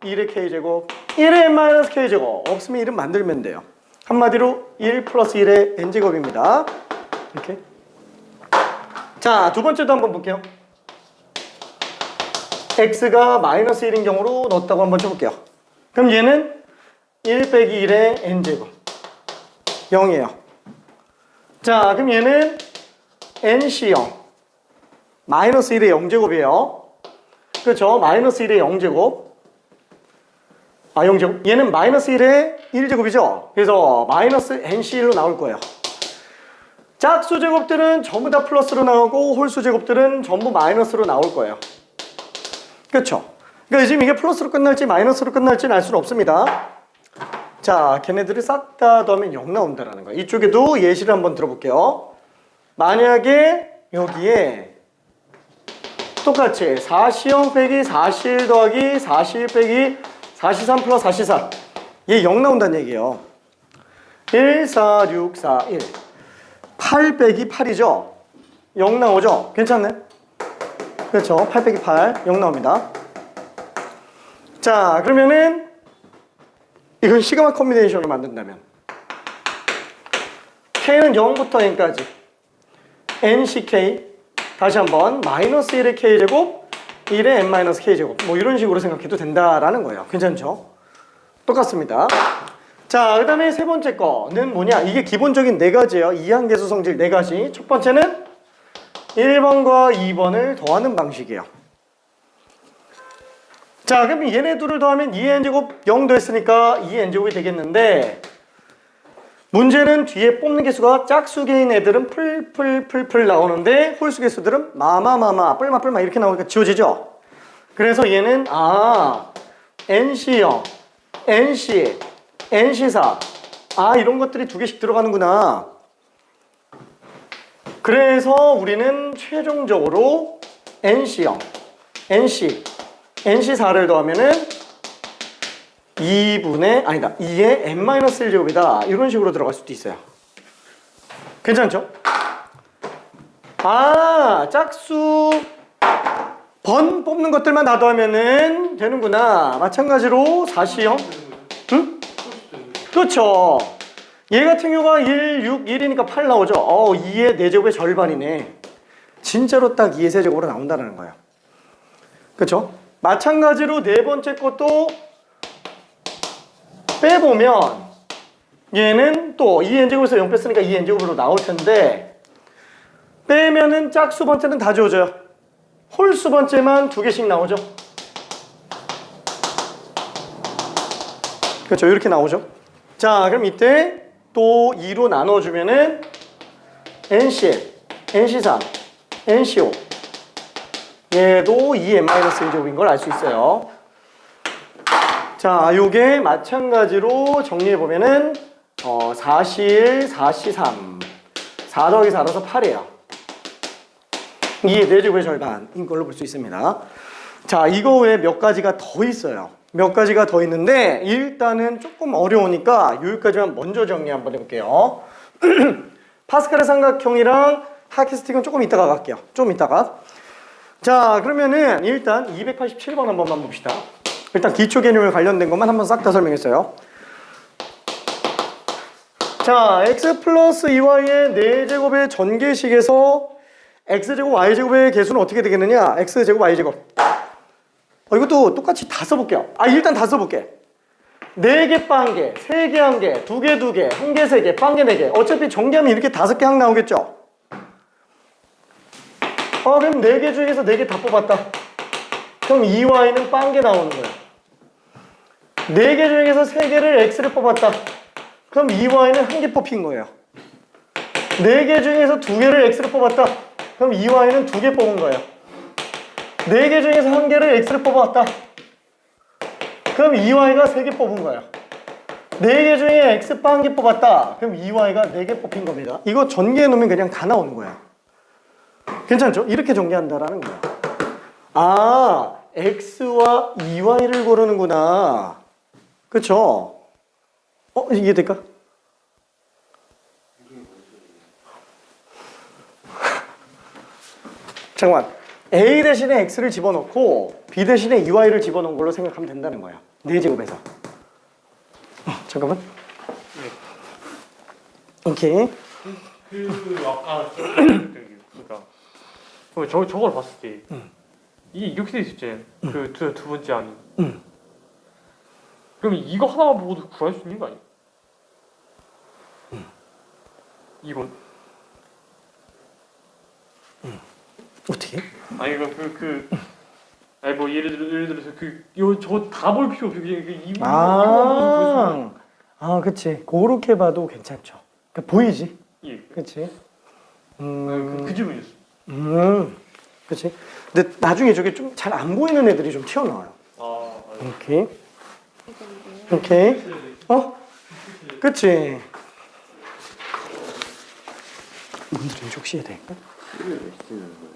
S1: 1의 k제곱 1의 n-k제곱 없으면 1은 만들면 돼요. 한마디로 1 플러스 1의 n제곱입니다. 이렇게. 자, 두 번째도 한번 볼게요. x가 마이너스 1인 경우로 넣었다고 한번 쳐볼게요. 그럼 얘는 1 빼기 1의 n제곱 0이에요. 자, 그럼 얘는 nc형 마이너스 1의 0제곱이에요. 그렇죠? 마이너스 1의 0제곱 0제곱 얘는 마이너스 1의 1제곱이죠. 그래서 마이너스 nc1로 나올 거예요. 짝수 제곱들은 전부 다 플러스로 나오고 홀수 제곱들은 전부 마이너스로 나올 거예요. 그렇죠? 그러니까 지금 이게 플러스로 끝날지 마이너스로 끝날지는 알 수는 없습니다. 자, 걔네들을 싹 다 더하면 0 나온다라는 거예요. 이쪽에도 예시를 한번 들어볼게요. 만약에 여기에 똑같이 4시형 빼기 4시1 더하기 4시1 빼기 4시3 플러스 4시4 얘 0 나온다는 얘기예요. 1, 4, 6, 4, 1. 8 빼기 8이죠? 0 나오죠? 괜찮네? 그렇죠. 8 빼기 8, 0 나옵니다. 자, 그러면은 이건 시그마 컨비네이션을 만든다면 K는 0부터 N까지 NCK 다시 한번 마이너스 1의 K제곱 1의 N-K제곱 뭐 이런 식으로 생각해도 된다라는 거예요. 괜찮죠? 똑같습니다. 자, 그 다음에 세 번째 거는 뭐냐? 이게 기본적인 네 가지예요. 이항계수 성질 네 가지. 첫 번째는 1번과 2번을 더하는 방식이에요. 자, 그럼 얘네 둘을 더하면 2n제곱 0도 했으니까 2n제곱이 되겠는데 문제는 뒤에 뽑는 개수가 짝수 개인 애들은 풀 나오는데 홀수 개수들은 마마마마 뿔마 이렇게 나오니까 지워지죠? 그래서 얘는 NC0, NC, NC4 이런 것들이 두 개씩 들어가는구나. 그래서 우리는 최종적으로 NC0, NC, NC4를 더하면은 2의 n-1제곱이다. 이런 식으로 들어갈 수도 있어요. 괜찮죠? 짝수 번 뽑는 것들만 다 더하면은 되는구나. 마찬가지로 4C형. 응? 그렇죠. 얘 같은 경우가 1, 6, 1이니까 8 나오죠. 2의 4제곱의 절반이네. 진짜로 딱 2의 세제곱으로 나온다는 거예요. 그렇죠? 마찬가지로 네 번째 것도 빼보면 얘는 또 2n제곱에서 0 뺐으니까 2n제곱으로 나올 텐데 빼면은 짝수 번째는 다 지워져요. 홀수 번째만 두 개씩 나오죠. 그렇죠. 이렇게 나오죠. 자, 그럼 이때 또 2로 나눠주면은 NC1, NC3, NC5 얘도 2n-1제곱인 걸 알 수 있어요. 자, 요게 마찬가지로 정리해보면은 4C1, 4C3 4 더하기 4라서 8이에요. 이게 4제곱의 절반인 걸로 볼 수 있습니다. 자, 이거 외에 몇 가지가 더 있어요. 몇 가지가 더 있는데 일단은 조금 어려우니까 여기까지만 먼저 정리 한번 해볼게요. 파스칼의 삼각형이랑 하키스틱은 조금 이따가 갈게요. 좀 이따가. 자, 그러면은 일단 287번 한 번만 봅시다. 일단 기초 개념에 관련된 것만 한번 싹 다 설명했어요. 자, x 플러스 2y의 4제곱의 전개식에서 x제곱 y제곱의 개수는 어떻게 되겠느냐? x제곱 y제곱. 이것도 똑같이 다 써볼게요. 일단 다 써볼게. 4개 빵개, 3개 1개, 2개 2개, 1개 3개, 빵개 4개. 어차피 전개하면 이렇게 5개 항 나오겠죠? 그럼 4개 중에서 4개 다 뽑았다. 그럼 2y는 빵개 나오는 거야. 4개 중에서 3개를 x를 뽑았다. 그럼 2y는 1개 뽑힌 거예요. 4개 중에서 2개를 x를 뽑았다. 그럼 2y는 2개 뽑은 거예요. 4개 중에서 1개를 x를 뽑았다. 그럼 2y가 3개 뽑은 거예요. 4개 중에 x 빵 1개 뽑았다. 그럼 2y가 4개 뽑힌 겁니다. 이거 전개해 놓으면 그냥 다 나오는 거야. 괜찮죠? 이렇게 전개한다라는 거야. x와 2y를 고르는구나. 그쵸? 이해될까? 잠깐만. a 대신에 x를 집어넣고 b 대신에 2y를 집어넣은 걸로 생각하면 된다는 거야. 4제곱에서. 잠깐만.
S4: 네.
S1: 오케이.
S4: 아까 그러니까 저걸 봤을 때 이게 이렇게 돼 있었잖아요. 그 두 번째 안이. 그럼 이거 하나만 보고도 구할 수 있는 거 아니야? 이건
S1: 어떻게?
S4: 아니 아니 뭐 예를 들어서 저거 다 볼 필요 없이 그냥 이거
S1: 그치. 그렇게 봐도 괜찮죠. 그러니까 보이지?
S4: 예.
S1: 그치?
S4: 그 질문이었어.
S1: 그치? 근데 나중에 저게 좀 잘 안 보이는 애들이 좀 튀어나와요. 오케이. 오케이. 그치? 오늘은 혹시 해야 될까?
S3: 이걸 왜 쓰는 거예요?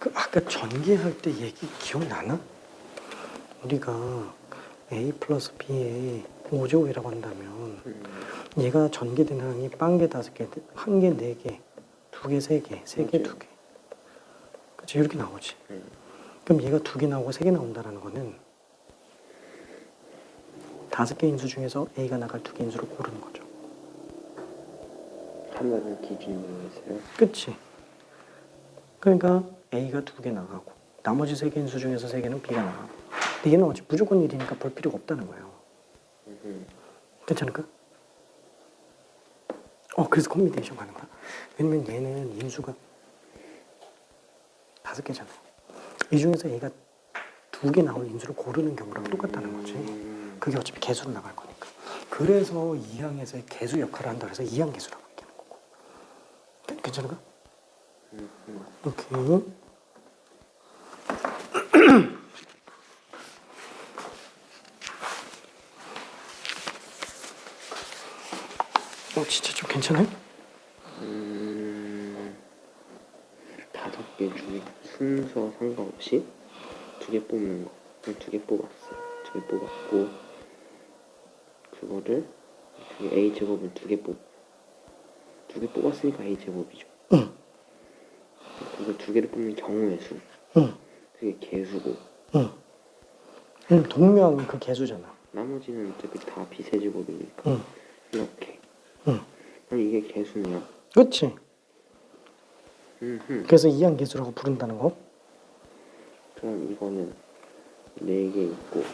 S1: 그 아까 전개할 때 얘기 기억나나? 우리가 A 플러스 B에 5제곱이라고 한다면 얘가 전개된 항이 빵개 5개, 1개 4개, 2개 3개, 3개 2개. 그치? 이렇게 나오지. 그럼 얘가 2개 나오고 3개 나온다는 거는 5개 인수 중에서 A가 나갈 2개 인수를 고르는 거죠.
S3: 하나를 기준으로 했어요.
S1: 그치? 그러니까 A가 2개 나가고 나머지 3개 인수 중에서 3개는 B가 나가고. 근데 얘는 어차피 무조건 1이니까 볼 필요가 없다는 거예요. 괜찮을까? 그래서 콤비네이션 가는 거야. 왜냐면 얘는 인수가 5개잖아. 이 중에서 A가 2개 나올 인수를 고르는 경우랑 똑같다는 거지. 그게 어차피 개수로 나갈 거니까. 그래서 2항에서의 개수 역할을 한다 그래서 2항 개수라고 얘기하는 거고. 괜찮을까? 오케이. 진짜 좀 괜찮아요?
S3: 5개 중에 순서 상관없이 2개 뽑는 거. 그럼 2개 뽑았어요. 2개 뽑았고 그거를 그게 A 제곱은 2개 뽑았으니까 A 제곱이죠.
S1: 응.
S3: 그거 2개를 뽑는 경우의 수.
S1: 응.
S3: 그게 개수고.
S1: 응. 동명이 그 개수잖아.
S3: 나머지는 어차피 다 비세제곱이니까.
S1: 응.
S3: 이렇게.
S1: 응.
S3: 그럼 이게 개수네요.
S1: 그렇지.
S3: 음흠.
S1: 그래서 2항 개수라고 부른다는 거.
S3: 그럼 이거는 4개 있고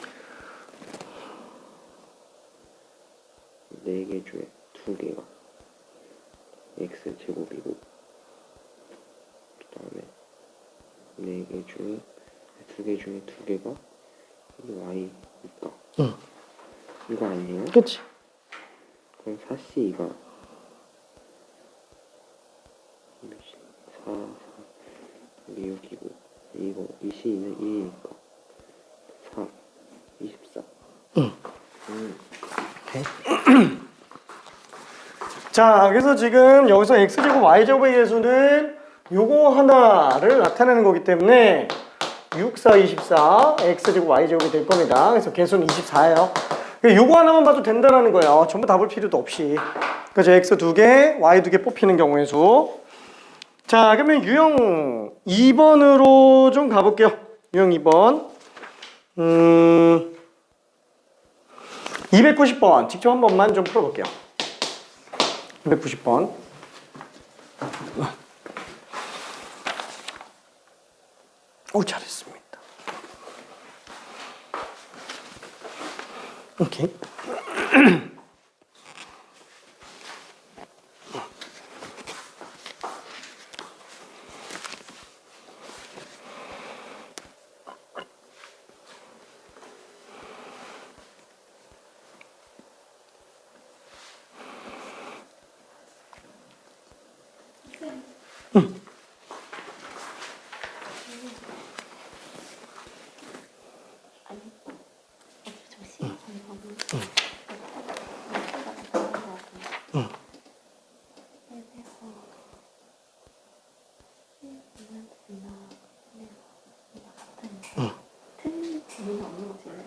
S3: 4개 중에 2개가 x 제곱이고 그 다음에 4개 중에 2개 중에 2개가 y니까
S1: 응.
S3: 이거 아니에요?
S1: 그렇지.
S3: 그럼 4c가 4, 6이고 이거 2c는 1이니까 4, 24.
S1: 응. 오케이. 자, 그래서 지금 여기서 x제곱 y제곱의 개수는 요거 하나를 나타내는 거기 때문에 6, 4, 24 x제곱 y제곱이 될 겁니다. 그래서 개수는 24예요. 요거 하나만 봐도 된다라는 거예요. 전부 다 볼 필요도 없이. 그래서 x 2개, y 2개 뽑히는 경우의 수. 자, 그러면 유형 2번으로 좀 가볼게요. 유형 2번. 290번 직접 한 번만 좀 풀어볼게요. 290번. 오, 잘했습니다. 오케이.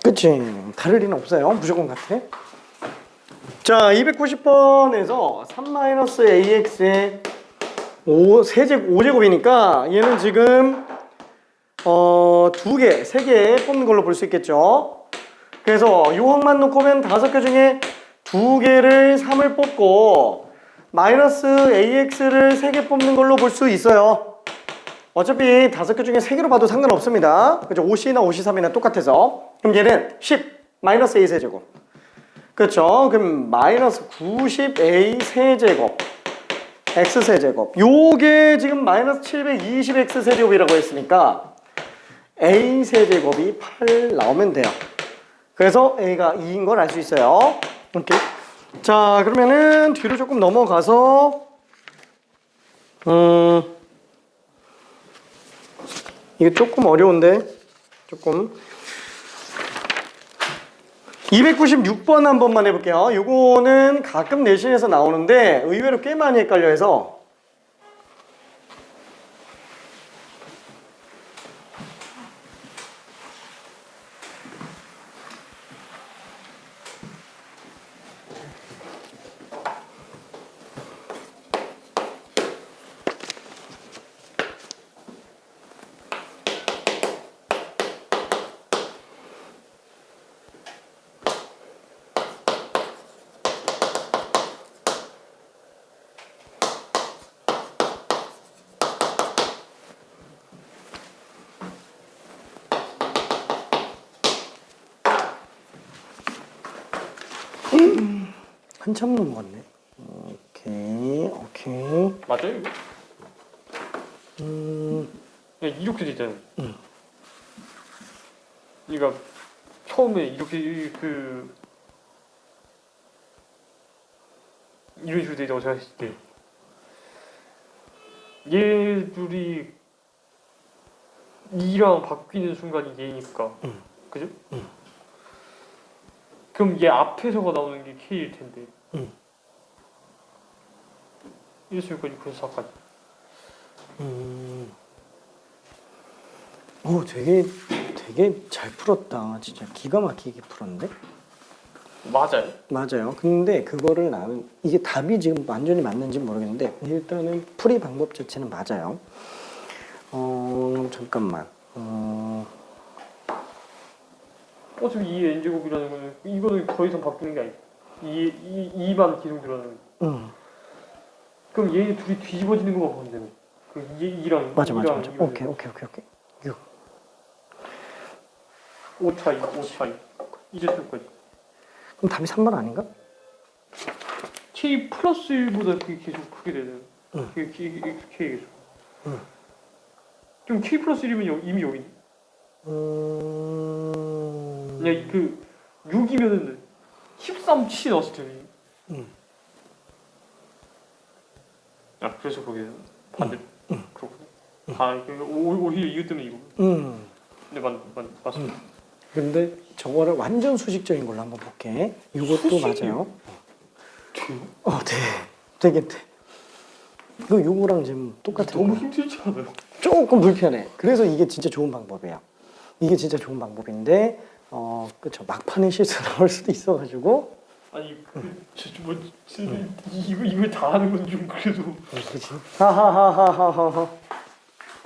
S1: 그치. 다를 리는 없어요. 무조건 같아. 자, 290번에서 3-AX의 5제곱이니까 얘는 지금 2개, 3개 뽑는 걸로 볼 수 있겠죠. 그래서 요 항만 놓고 보면 5개 중에 2개를 3을 뽑고 마이너스 AX를 3개 뽑는 걸로 볼 수 있어요. 어차피 5개 중에 3개로 봐도 상관없습니다. 그죠? 5C나 5C3이나 똑같아서. 그럼 얘는 10 마이너스 A 세제곱. 그렇죠? 그럼 마이너스 90A 세제곱 X 세제곱. 요게 지금 마이너스 720X 세제곱이라고 했으니까 A 세제곱이 8 나오면 돼요. 그래서 A가 2인 걸 알 수 있어요. 오케이. 자, 그러면은 뒤로 조금 넘어가서 이게 조금 어려운데 조금 296번 한 번만 해볼게요. 요거는 가끔 내신에서 나오는데 의외로 꽤 많이 헷갈려 해서 한참 넘어갔네. 오케이.
S4: 맞아요 이거?
S1: 음,
S4: 그냥 이렇게 되잖아요. 그러니까 처음에 이렇게 이런 식으로 되다고 생각했을 때 얘들이 이랑 바뀌는 순간이 얘니까 그죠? 그럼 얘 앞에서가 나오는 게 K일 텐데 이랬으니까 그래서 4까지.
S1: 오, 되게 잘 풀었다. 진짜 기가 막히게 풀었는데?
S4: 맞아요?
S1: 맞아요. 근데 그거를 나는 이게 답이 지금 완전히 맞는지 모르겠는데 일단은 풀이 방법 자체는 맞아요. 잠깐만.
S4: 어차피 이 n제곱이라는 거는 이거는 더 이상 바뀌는 게 아니고 2만 계속 늘어나는 거. 그럼 얘 둘이 뒤집어지는 거만 보면 되는 그 2랑
S1: 맞아.
S4: 2랑
S1: 오케이.
S4: 5 차이 이제 쓸거지.
S1: 그럼 답이 3번 아닌가?
S4: K 플러스 1보다 그게 계속 크게 되는 그게 K 계속 그럼 K 플러스 1이면 이미 여기 그냥 그 6이면은 13, 7 넣었을 텐데 아 그래서 거기는 반대 그렇구나 오히려 이거 때문에 이거 네 맞습니다.
S1: 근데 저거를 완전 수직적인 걸로 한번 볼게. 이것도 맞아요. 네. 되겠대. 이거 요거랑 지금 똑같은
S4: 너무
S1: 거야.
S4: 힘들지 않아요?
S1: 조금 불편해. 그래서 이게 진짜 좋은 방법이에요. 이게 진짜 좋은 방법인데 그쵸. 막판에 실수 나올 수도 있어가지고
S4: 아니 이걸 다 하는 건 좀 그래도
S1: 그렇지. 하하하하하하.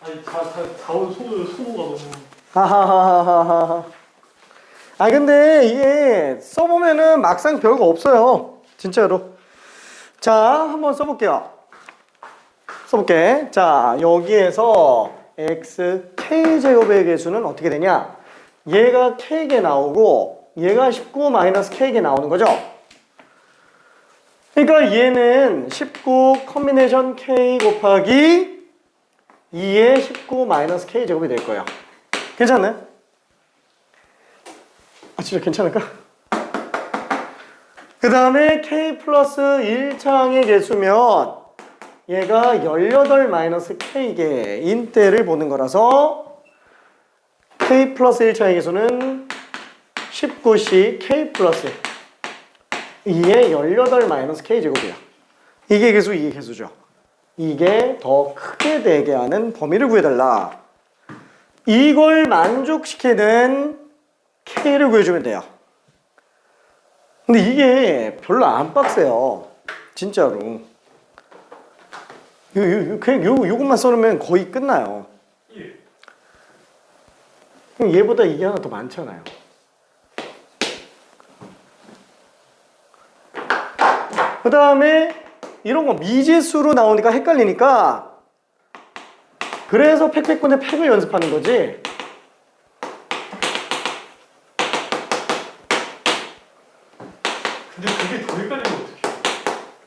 S4: 아니 자원 소모가 너무
S1: 하하하하하. 근데 이게 써보면은 막상 별거 없어요. 진짜로. 자, 한번 써볼게요. 자, 여기에서 x k제곱의 개수는 어떻게 되냐? 얘가 k개 나오고 얘가 19 마이너스 k개 나오는 거죠? 그러니까 얘는 19 커ம்பி네이션 k 곱하기 2의 19 마이너스 k제곱이 될 거예요. 괜찮나요? 진짜 괜찮을까? 그 다음에 k 플러스 1창의 개수면 얘가 18 마이너스 k개인 때를 보는 거라서 k 플러스 1창의 개수는 19씩 k 플러스 2의 18 마이너스 k제곱이야. 이게 개수, 이게 개수죠. 이게 더 크게 되게 하는 범위를 구해달라. 이걸 만족시키는 k를 구해주면 돼요. 근데 이게 별로 안 빡세요. 진짜로. 그냥 요것만 써놓으면 거의 끝나요. 그럼 얘보다 이게 하나 더 많잖아요. 그 다음에 이런 거 미지수로 나오니까 헷갈리니까 그래서 팩팩분의 팩을 연습하는 거지.
S4: 근데 그게 더 헷갈리면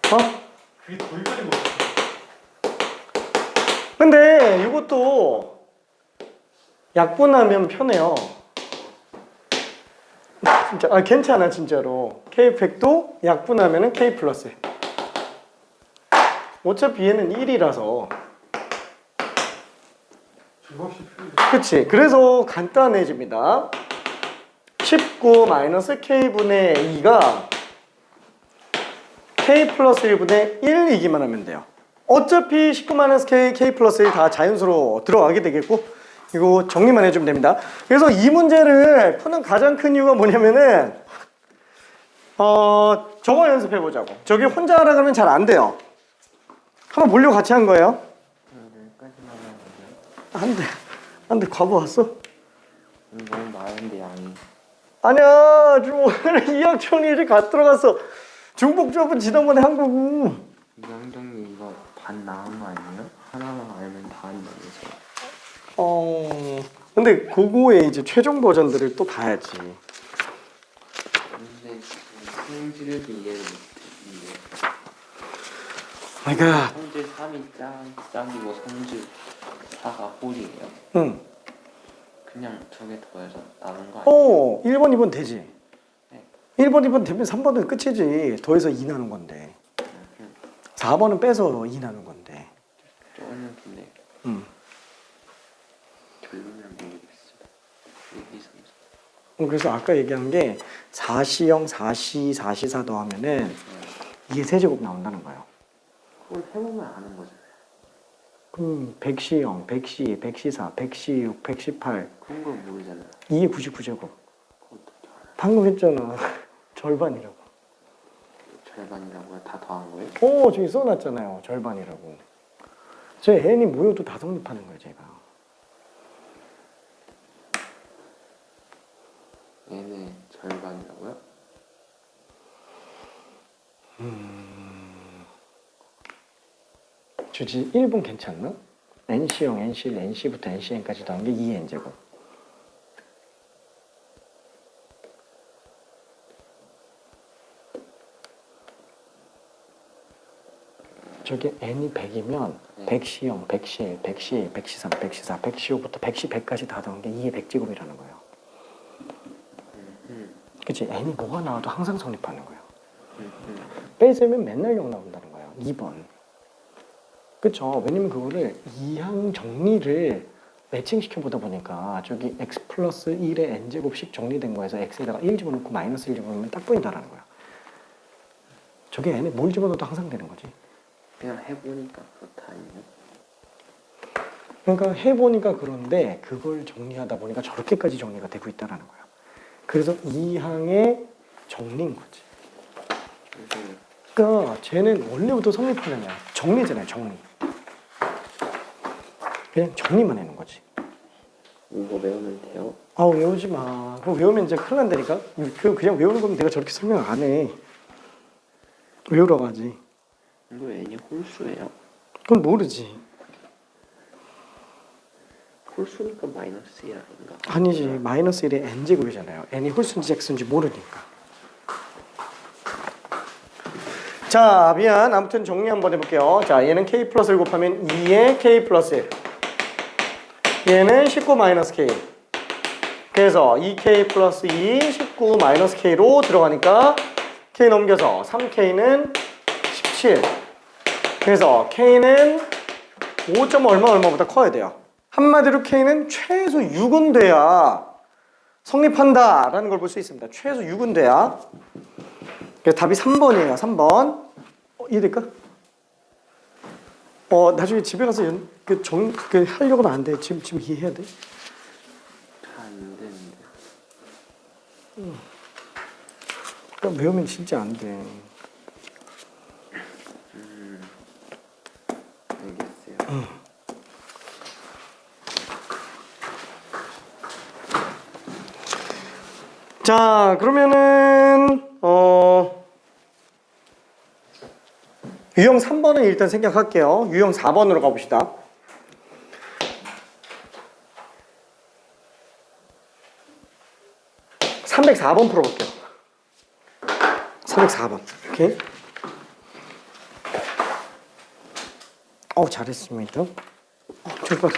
S4: 어떡해? 그게 더 헷갈리면 어떡해?
S1: 근데 이것도 약분하면 편해요. 진짜 괜찮아 진짜로. K팩도 약분하면은 K 플러스. 어차피 얘는 1이라서. 그치. 그래서 간단해집니다. 19 마이너스 K분의 2가 K 플러스 1분의 1이기만 하면 돼요. 어차피 19 마이너스 K 플러스 1 다 자연수로 들어가게 되겠고 이거 정리만 해주면 됩니다. 그래서 이 문제를 푸는 가장 큰 이유가 뭐냐면은 저거 연습해보자고. 저게 혼자 하라 그러면 잘 안 돼요. 한번 보려고 같이 한 거예요. 안 돼. 과부 왔어?
S3: 너무 많은데 양이.
S1: 아니야. 지금 오늘 2학년이 이제 갓 들어갔어. 중복 조합은 지난번에 한 거고.
S3: 이강정님 이거 반 나온 거 아니에요? 하나만 알면 다 한다면서.
S1: 근데 그거에 이제 최종 버전들을 또 봐야지.
S3: 근데 수능지를 이해를
S1: 그러니까
S3: 성질 3이 짝이고 성질 4가 홀이에요.
S1: 응.
S3: 그냥 두 개 더해서 나눈 거 아니에요?
S1: 오, 1번, 2번 되지.
S3: 네.
S1: 1번, 2번 되면 3번은 끝이지. 더해서 2 나눈 건데. 4번은 빼서 2 나눈 건데.
S3: 조금 근데
S1: 응.
S3: 결론을 모르겠어요. 1, 2, 3, 4.
S1: 그래서 아까 얘기한 게 4C0, 4C, 4C4 더하면은 이게 세제곱 나온다는 거예요.
S3: 그걸 해보면 아는 거잖아요.
S1: 그럼 100C0, 100C, 100C4, 100C6, 118
S3: 그런 걸 모르잖아요.
S1: 2의 99제곱.
S3: 그거 어떻게 알아요?
S1: 방금 했잖아. 절반이라고.
S3: 절반이라고요? 다 더한 거예요?
S1: 저기 써놨잖아요. 절반이라고. 제 n이 모여도 다 성립하는 거예요, 제가.
S3: n의 절반이라고요?
S1: 주지 1번 괜찮나? NC0, NC1, NC부터 NCN까지 더한 게 2n제곱. 저게 n이 100이면 100C0, 100C1, 100C2, 100C3, 100C4, 100C5부터 100C, 100까지 다 더한 게 2의 100제곱이라는 거예요. 그치? n이 뭐가 나와도 항상 성립하는 거예요. 빼세면 맨날 0 나온다는 거예요. 2번. 그쵸? 왜냐면 그거를 이항 정리를 매칭시켜 보다 보니까 저기 x 플러스 1의 n제곱씩 정리된 거에서 x에다가 1 집어넣고 마이너스 1 집어넣으면 딱 보인다라는 거야. 저게 n에 뭘 집어넣어도 항상 되는 거지.
S3: 그냥 해보니까 그렇다 아니에요?
S1: 그러니까 해보니까 그런데 그걸 정리하다 보니까 저렇게까지 정리가 되고 있다라는 거야. 그래서 이항의 정리인 거지. 그러니까 쟤는 원래부터 성립하느냐 정리잖아요. 정리. 그냥 정리만 해놓은 거지.
S3: 이거 외우면 돼요?
S1: 외우지 마. 그거 외우면 이제 큰일 난다니까. 그냥 외우는 거면 내가 저렇게 설명 안 해. 외우라고 하지.
S3: 이거 n이 홀수예요?
S1: 그건 모르지.
S3: 홀수니까 마이너스 1 아닌가?
S1: 아니지. 마이너스 1의 n제곱이잖아요. n이 홀수인지 x인지 모르니까. 자, 미안. 아무튼 정리 한번 해볼게요. 자, 얘는 k 플러스를 곱하면 2의 k 플러스 1. 얘는 19 마이너스 k. 그래서 2k 플러스 2, 19 마이너스 k로 들어가니까 k 넘겨서 3k는 17. 그래서 k는 5. 얼마보다 커야 돼요. 한마디로 k는 최소 6은 돼야 성립한다라는 걸 볼 수 있습니다. 최소 6은 돼야. 그래서 답이 3번이에요. 3번. 이해될까? 나중에 집에 가서 하려고는 안 돼. 지금 이해해야 돼.
S3: 다 안 되는데.
S1: 그러니까 외우면 진짜 안 돼.
S3: 알겠어요.
S1: 자, 그러면은 유형 3번은 일단 생략할게요. 유형 4번으로 가봅시다. (304번) 풀어볼게요. 304번. 오케이. 잘했습니다. 저기 봐서.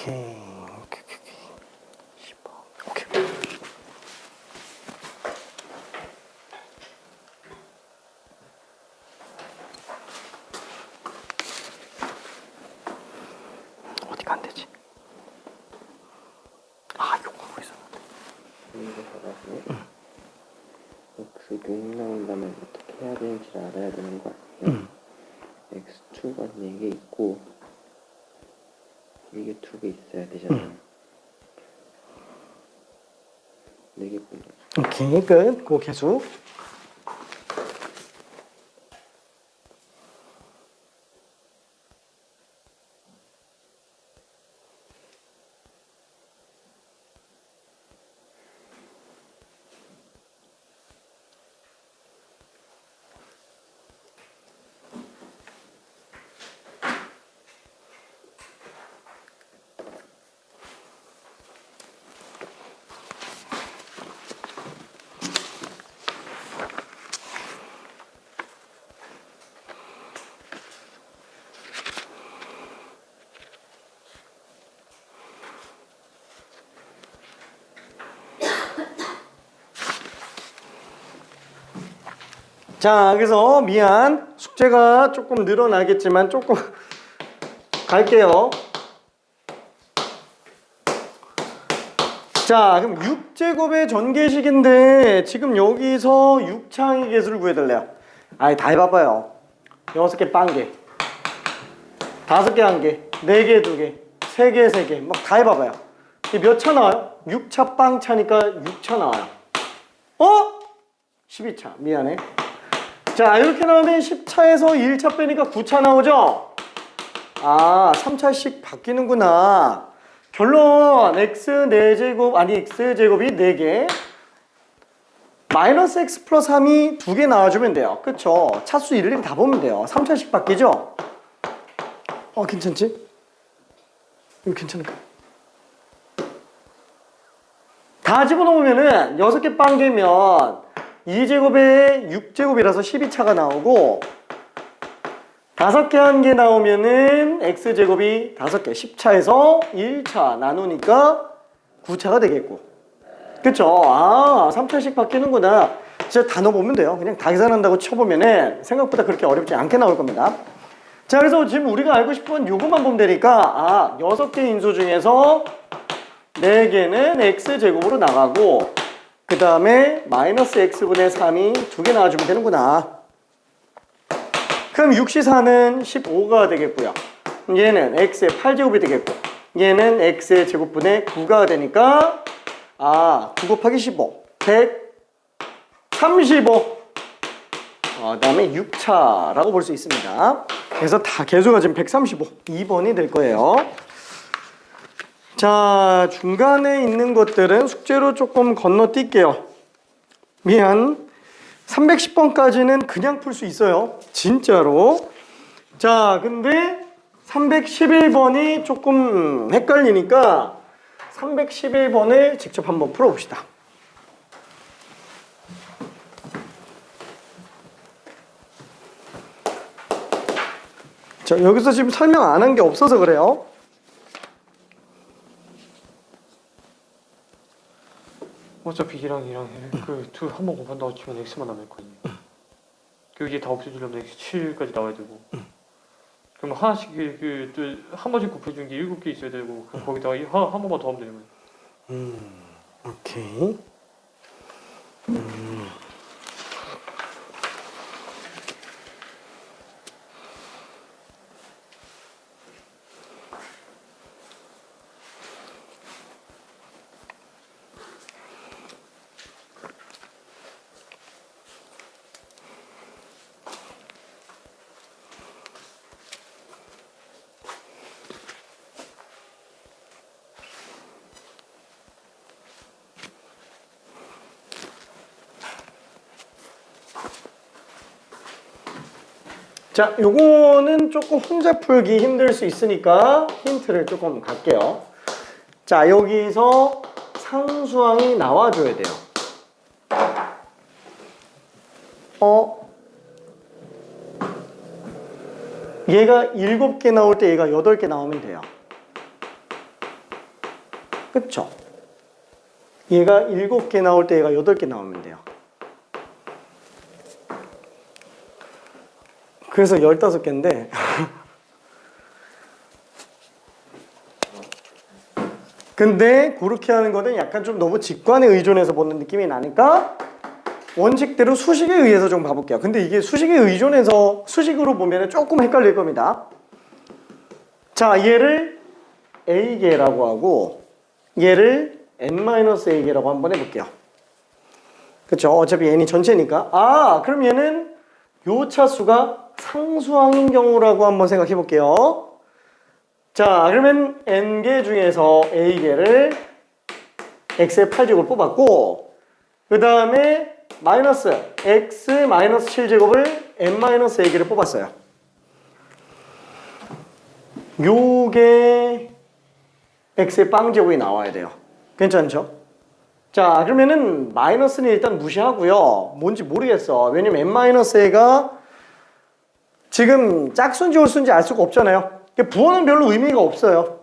S1: 오케이. 10번. 오케이. 어디가 안 되지? 아, 이거 보고 있었는데.
S3: 이거 봐가지고 x 6 나온다면 어떻게 해야 되는지를 알아야 되는 거 아니에요? x2가 4개 있고 이게 2개 있어야 되잖아요. 4개뿐이야.
S1: 오케이, 끝. 그거 계속. 자, 그래서 미안. 숙제가 조금 늘어나겠지만 조금 갈게요. 자, 그럼 6제곱의 전개식인데 지금 여기서 6창의 개수를 구해달래요. 아이, 다 해봐봐요. 6개 빵개, 5개 1개, 4개 2개, 3개 3개 막 다 해봐봐요. 이게 몇 차 나와요? 6차 빵차니까 6차 나와요. 12차. 미안해. 자, 이렇게 나오면 10차에서 1차 빼니까 9차 나오죠? 아, 3차씩 바뀌는구나. 결론 x 4제곱 아니 x제곱이 4개 마이너스 x 플러스 3이 2개 나와주면 돼요. 그쵸? 차수 일일이 다 보면 돼요. 3차씩 바뀌죠? 괜찮지? 이거 괜찮을까? 다 집어넣으면은 6개 빵개면 2제곱에 6제곱이라서 12차가 나오고 5개 1개 나오면은 x제곱이 5개 10차에서 1차 나누니까 9차가 되겠고 그쵸? 아 3차씩 바뀌는구나. 진짜 다 넣어보면 돼요. 그냥 다 계산한다고 쳐보면은 생각보다 그렇게 어렵지 않게 나올 겁니다. 자, 그래서 지금 우리가 알고 싶은 요것만 보면 되니까 6개 인수 중에서 4개는 x제곱으로 나가고 그 다음에 마이너스 x분의 3이 2개 나와주면 되는구나. 그럼 6시4는 15가 되겠고요. 얘는 x의 8제곱이 되겠고 얘는 x의 제곱분의 9가 되니까 9 곱하기 15 135 그 다음에 6차라고 볼 수 있습니다. 그래서 다 개수가 지금 135 2번이 될 거예요. 자, 중간에 있는 것들은 숙제로 조금 건너뛸게요. 미안. 310번까지는 그냥 풀 수 있어요. 진짜로. 자, 근데 311번이 조금 헷갈리니까 311번을 직접 한번 풀어봅시다. 자, 여기서 지금 설명 안 한 게 없어서 그래요.
S4: 어차피 이랑 그 한 번 곱한다고 치면 x만 남았거든요. 그게 다 없애주려면 x7까지 나와야 되고. 그럼 하나씩 한 번씩 곱해주는 게 7개 있어야 되고 그럼 거기다가 한 번만 더 하면 되는 거예요.
S1: 오케이. 자, 요거는 조금 혼자 풀기 힘들 수 있으니까 힌트를 조금 갈게요. 자, 여기서 상수항이 나와줘야 돼요. 얘가 7개 나올 때 얘가 8개 나오면 돼요. 그쵸? 얘가 7개 나올 때 얘가 8개 나오면 돼요. 그래서 15개인데 근데 그렇게 하는 거는 약간 좀 너무 직관에 의존해서 보는 느낌이 나니까 원칙대로 수식에 의해서 좀 봐볼게요. 근데 이게 수식에 의존해서 수식으로 보면 조금 헷갈릴 겁니다. 자, 얘를 A개라고 하고 얘를 N-A개라고 한번 해볼게요. 그쵸? 어차피 N이 전체니까. 그럼 얘는 요 차수가 상수항인 경우라고 한번 생각해 볼게요. 자, 그러면 N개 중에서 A개를 X의 8제곱을 뽑았고 그 다음에 마이너스 X 마이너스 7제곱을 N-A개를 뽑았어요. 요게 X의 빵제곱이 나와야 돼요. 괜찮죠? 자, 그러면은 마이너스는 일단 무시하고요. 뭔지 모르겠어. 왜냐면 N-A가 지금 짝수인지 홀수인지 알 수가 없잖아요. 부호는 별로 의미가 없어요.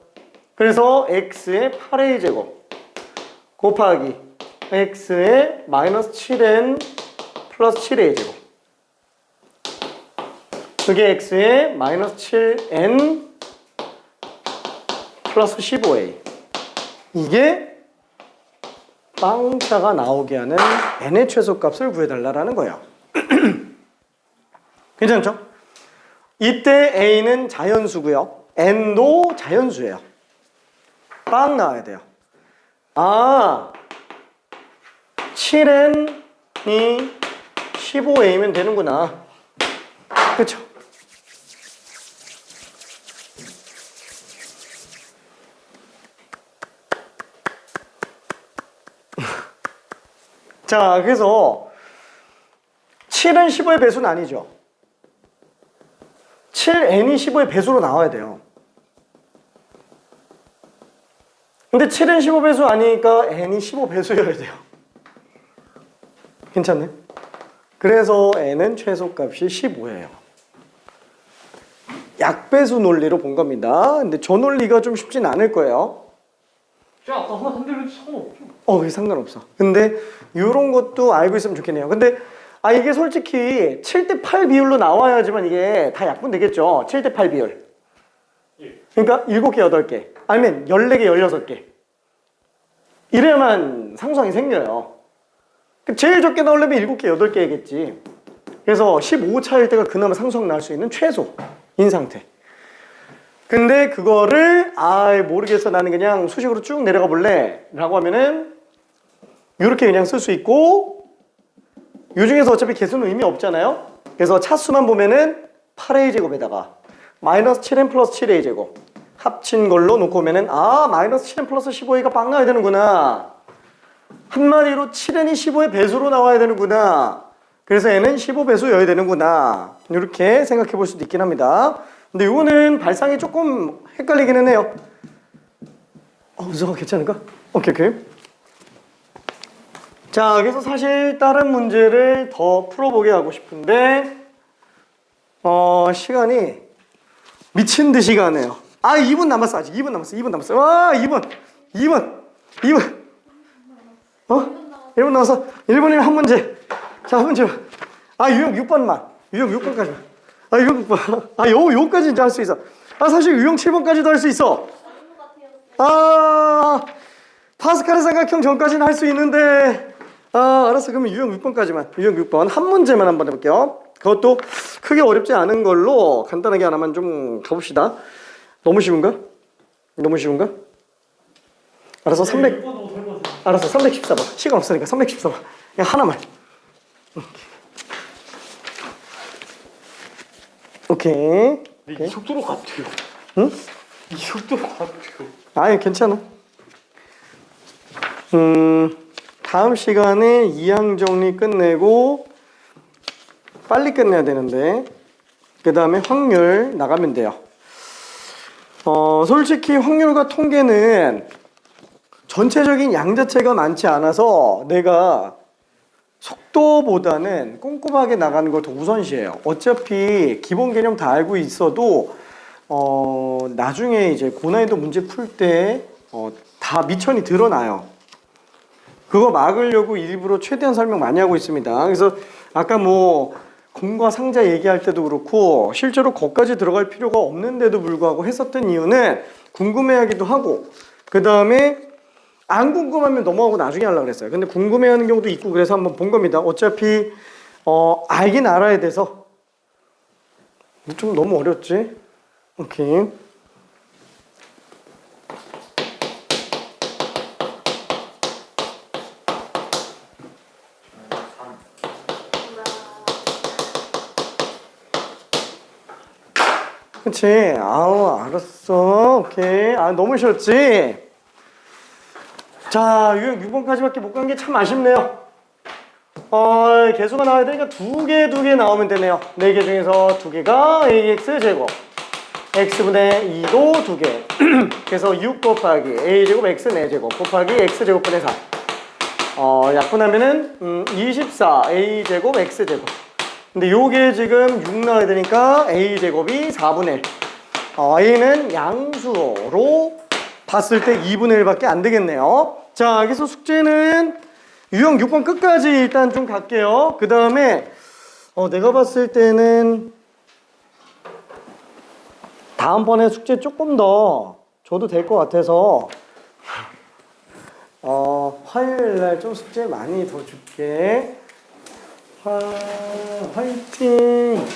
S1: 그래서 X의 8A 제곱 곱하기 X의 마이너스 7N 플러스 7A 제곱 그게 X의 마이너스 7N 플러스 15A 이게 빵차가 나오게 하는 N의 최소값을 구해달라는 거예요. 괜찮죠? 이때 A는 자연수고요. N도 자연수예요. 빵 나와야 돼요. 7N이 15A면 되는구나. 그쵸? 자, 그래서 7은 15의 배수는 아니죠. 7n이 15의 배수로 나와야 돼요. 근데 7은 15배수 아니니까 n이 15배수여야 돼요. 괜찮네? 그래서 n은 최소값이 15예요. 약배수 논리로 본 겁니다. 근데 저 논리가 좀 쉽진 않을 거예요.
S4: 자, 아까 하나 한 대로 상관없죠.
S1: 그게 상관없어. 근데 이런 것도 알고 있으면 좋겠네요. 근데 이게 솔직히 7대 8 비율로 나와야지만 이게 다 약분되겠죠. 7대 8 비율.
S4: 예.
S1: 그러니까 7개, 8개. 아니면 14개, 16개. 이래야만 상수항이 생겨요. 제일 적게 나오려면 7개, 8개겠지. 그래서 15차일 때가 그나마 상수항 나올 수 있는 최소인 상태. 근데 그거를 모르겠어 나는 그냥 수식으로 쭉 내려가 볼래 라고 하면은 이렇게 그냥 쓸 수 있고 이 중에서 어차피 개수는 의미 없잖아요. 그래서 차수만 보면은 8A 제곱에다가 마이너스 7n 플러스 7A 제곱 합친 걸로 놓고 오면은 마이너스 7n 플러스 15A가 빵 나와야 되는구나. 한마디로 7n이 15의 배수로 나와야 되는구나. 그래서 n은 15배수여야 되는구나. 이렇게 생각해 볼 수도 있긴 합니다. 근데 이거는 발상이 조금 헷갈리기는 해요. 우서가 괜찮을까? 오케이. 자, 그래서 사실 다른 문제를 더 풀어보게 하고 싶은데 시간이 미친 듯이 가네요. 2분 남았어. 아직 2분 남았어. 2분. 1분 남았어. 1분이면 한 문제. 자, 한 문제. 유형 6번만. 유형 6번까지만. 유형 6번. 요거까지는 할 수 있어. 사실 유형 7번까지도 할 수 있어. 파스칼의 삼각형 전까지는 할 수 있는데 알았어. 그러면 유형 6번까지만. 유형 6번 한 문제만 한번 해볼게요. 그것도 크게 어렵지 않은 걸로 간단하게 하나만 좀 가봅시다. 너무 쉬운가? 알았어. 314번. 시간 없으니까 314번. 그냥 하나만. 오케이.
S4: 이 속도로 가도 돼요.
S1: 응?
S4: 이 속도로 가도 돼요.
S1: 괜찮아. 다음 시간에 이항 정리 끝내고 빨리 끝내야 되는데 그 다음에 확률 나가면 돼요. 솔직히 확률과 통계는 전체적인 양 자체가 많지 않아서 내가 속도보다는 꼼꼼하게 나가는 걸 더 우선시해요. 어차피 기본 개념 다 알고 있어도 나중에 이제 고난이도 문제 풀 때 다 다 미천이 드러나요. 그거 막으려고 일부러 최대한 설명 많이 하고 있습니다. 그래서 아까 뭐 공과 상자 얘기할 때도 그렇고 실제로 거기까지 들어갈 필요가 없는데도 불구하고 했었던 이유는 궁금해하기도 하고 그 다음에 안 궁금하면 넘어가고 나중에 하려고 그랬어요. 근데 궁금해하는 경우도 있고 그래서 한번 본 겁니다. 어차피 알긴 알아야 돼서. 좀 너무 어렵지? 오케이. 그치? 아우, 알았어. 오케이. 아, 너무 쉬웠지? 자, 유형 6번까지밖에 못 간 게 참 아쉽네요. 개수가 나와야 되니까 두 개 나오면 되네요. 4개 중에서 2개가 ax 제곱. x분의 2도 2개. 그래서 6 곱하기 a제곱 x 4제곱 곱하기 x제곱분의 4. 약분하면은 24 a제곱 x제곱. 근데 요게 지금 6 나와야 되니까 a제곱이 4분의 1. a는 양수로 봤을 때 2분의 1밖에 안 되겠네요. 자, 그래서 숙제는 유형 6번 끝까지 일단 좀 갈게요. 그 다음에 내가 봤을 때는 다음번에 숙제 조금 더 줘도 될 것 같아서 화요일날 좀 숙제 많이 더 줄게. 화이팅!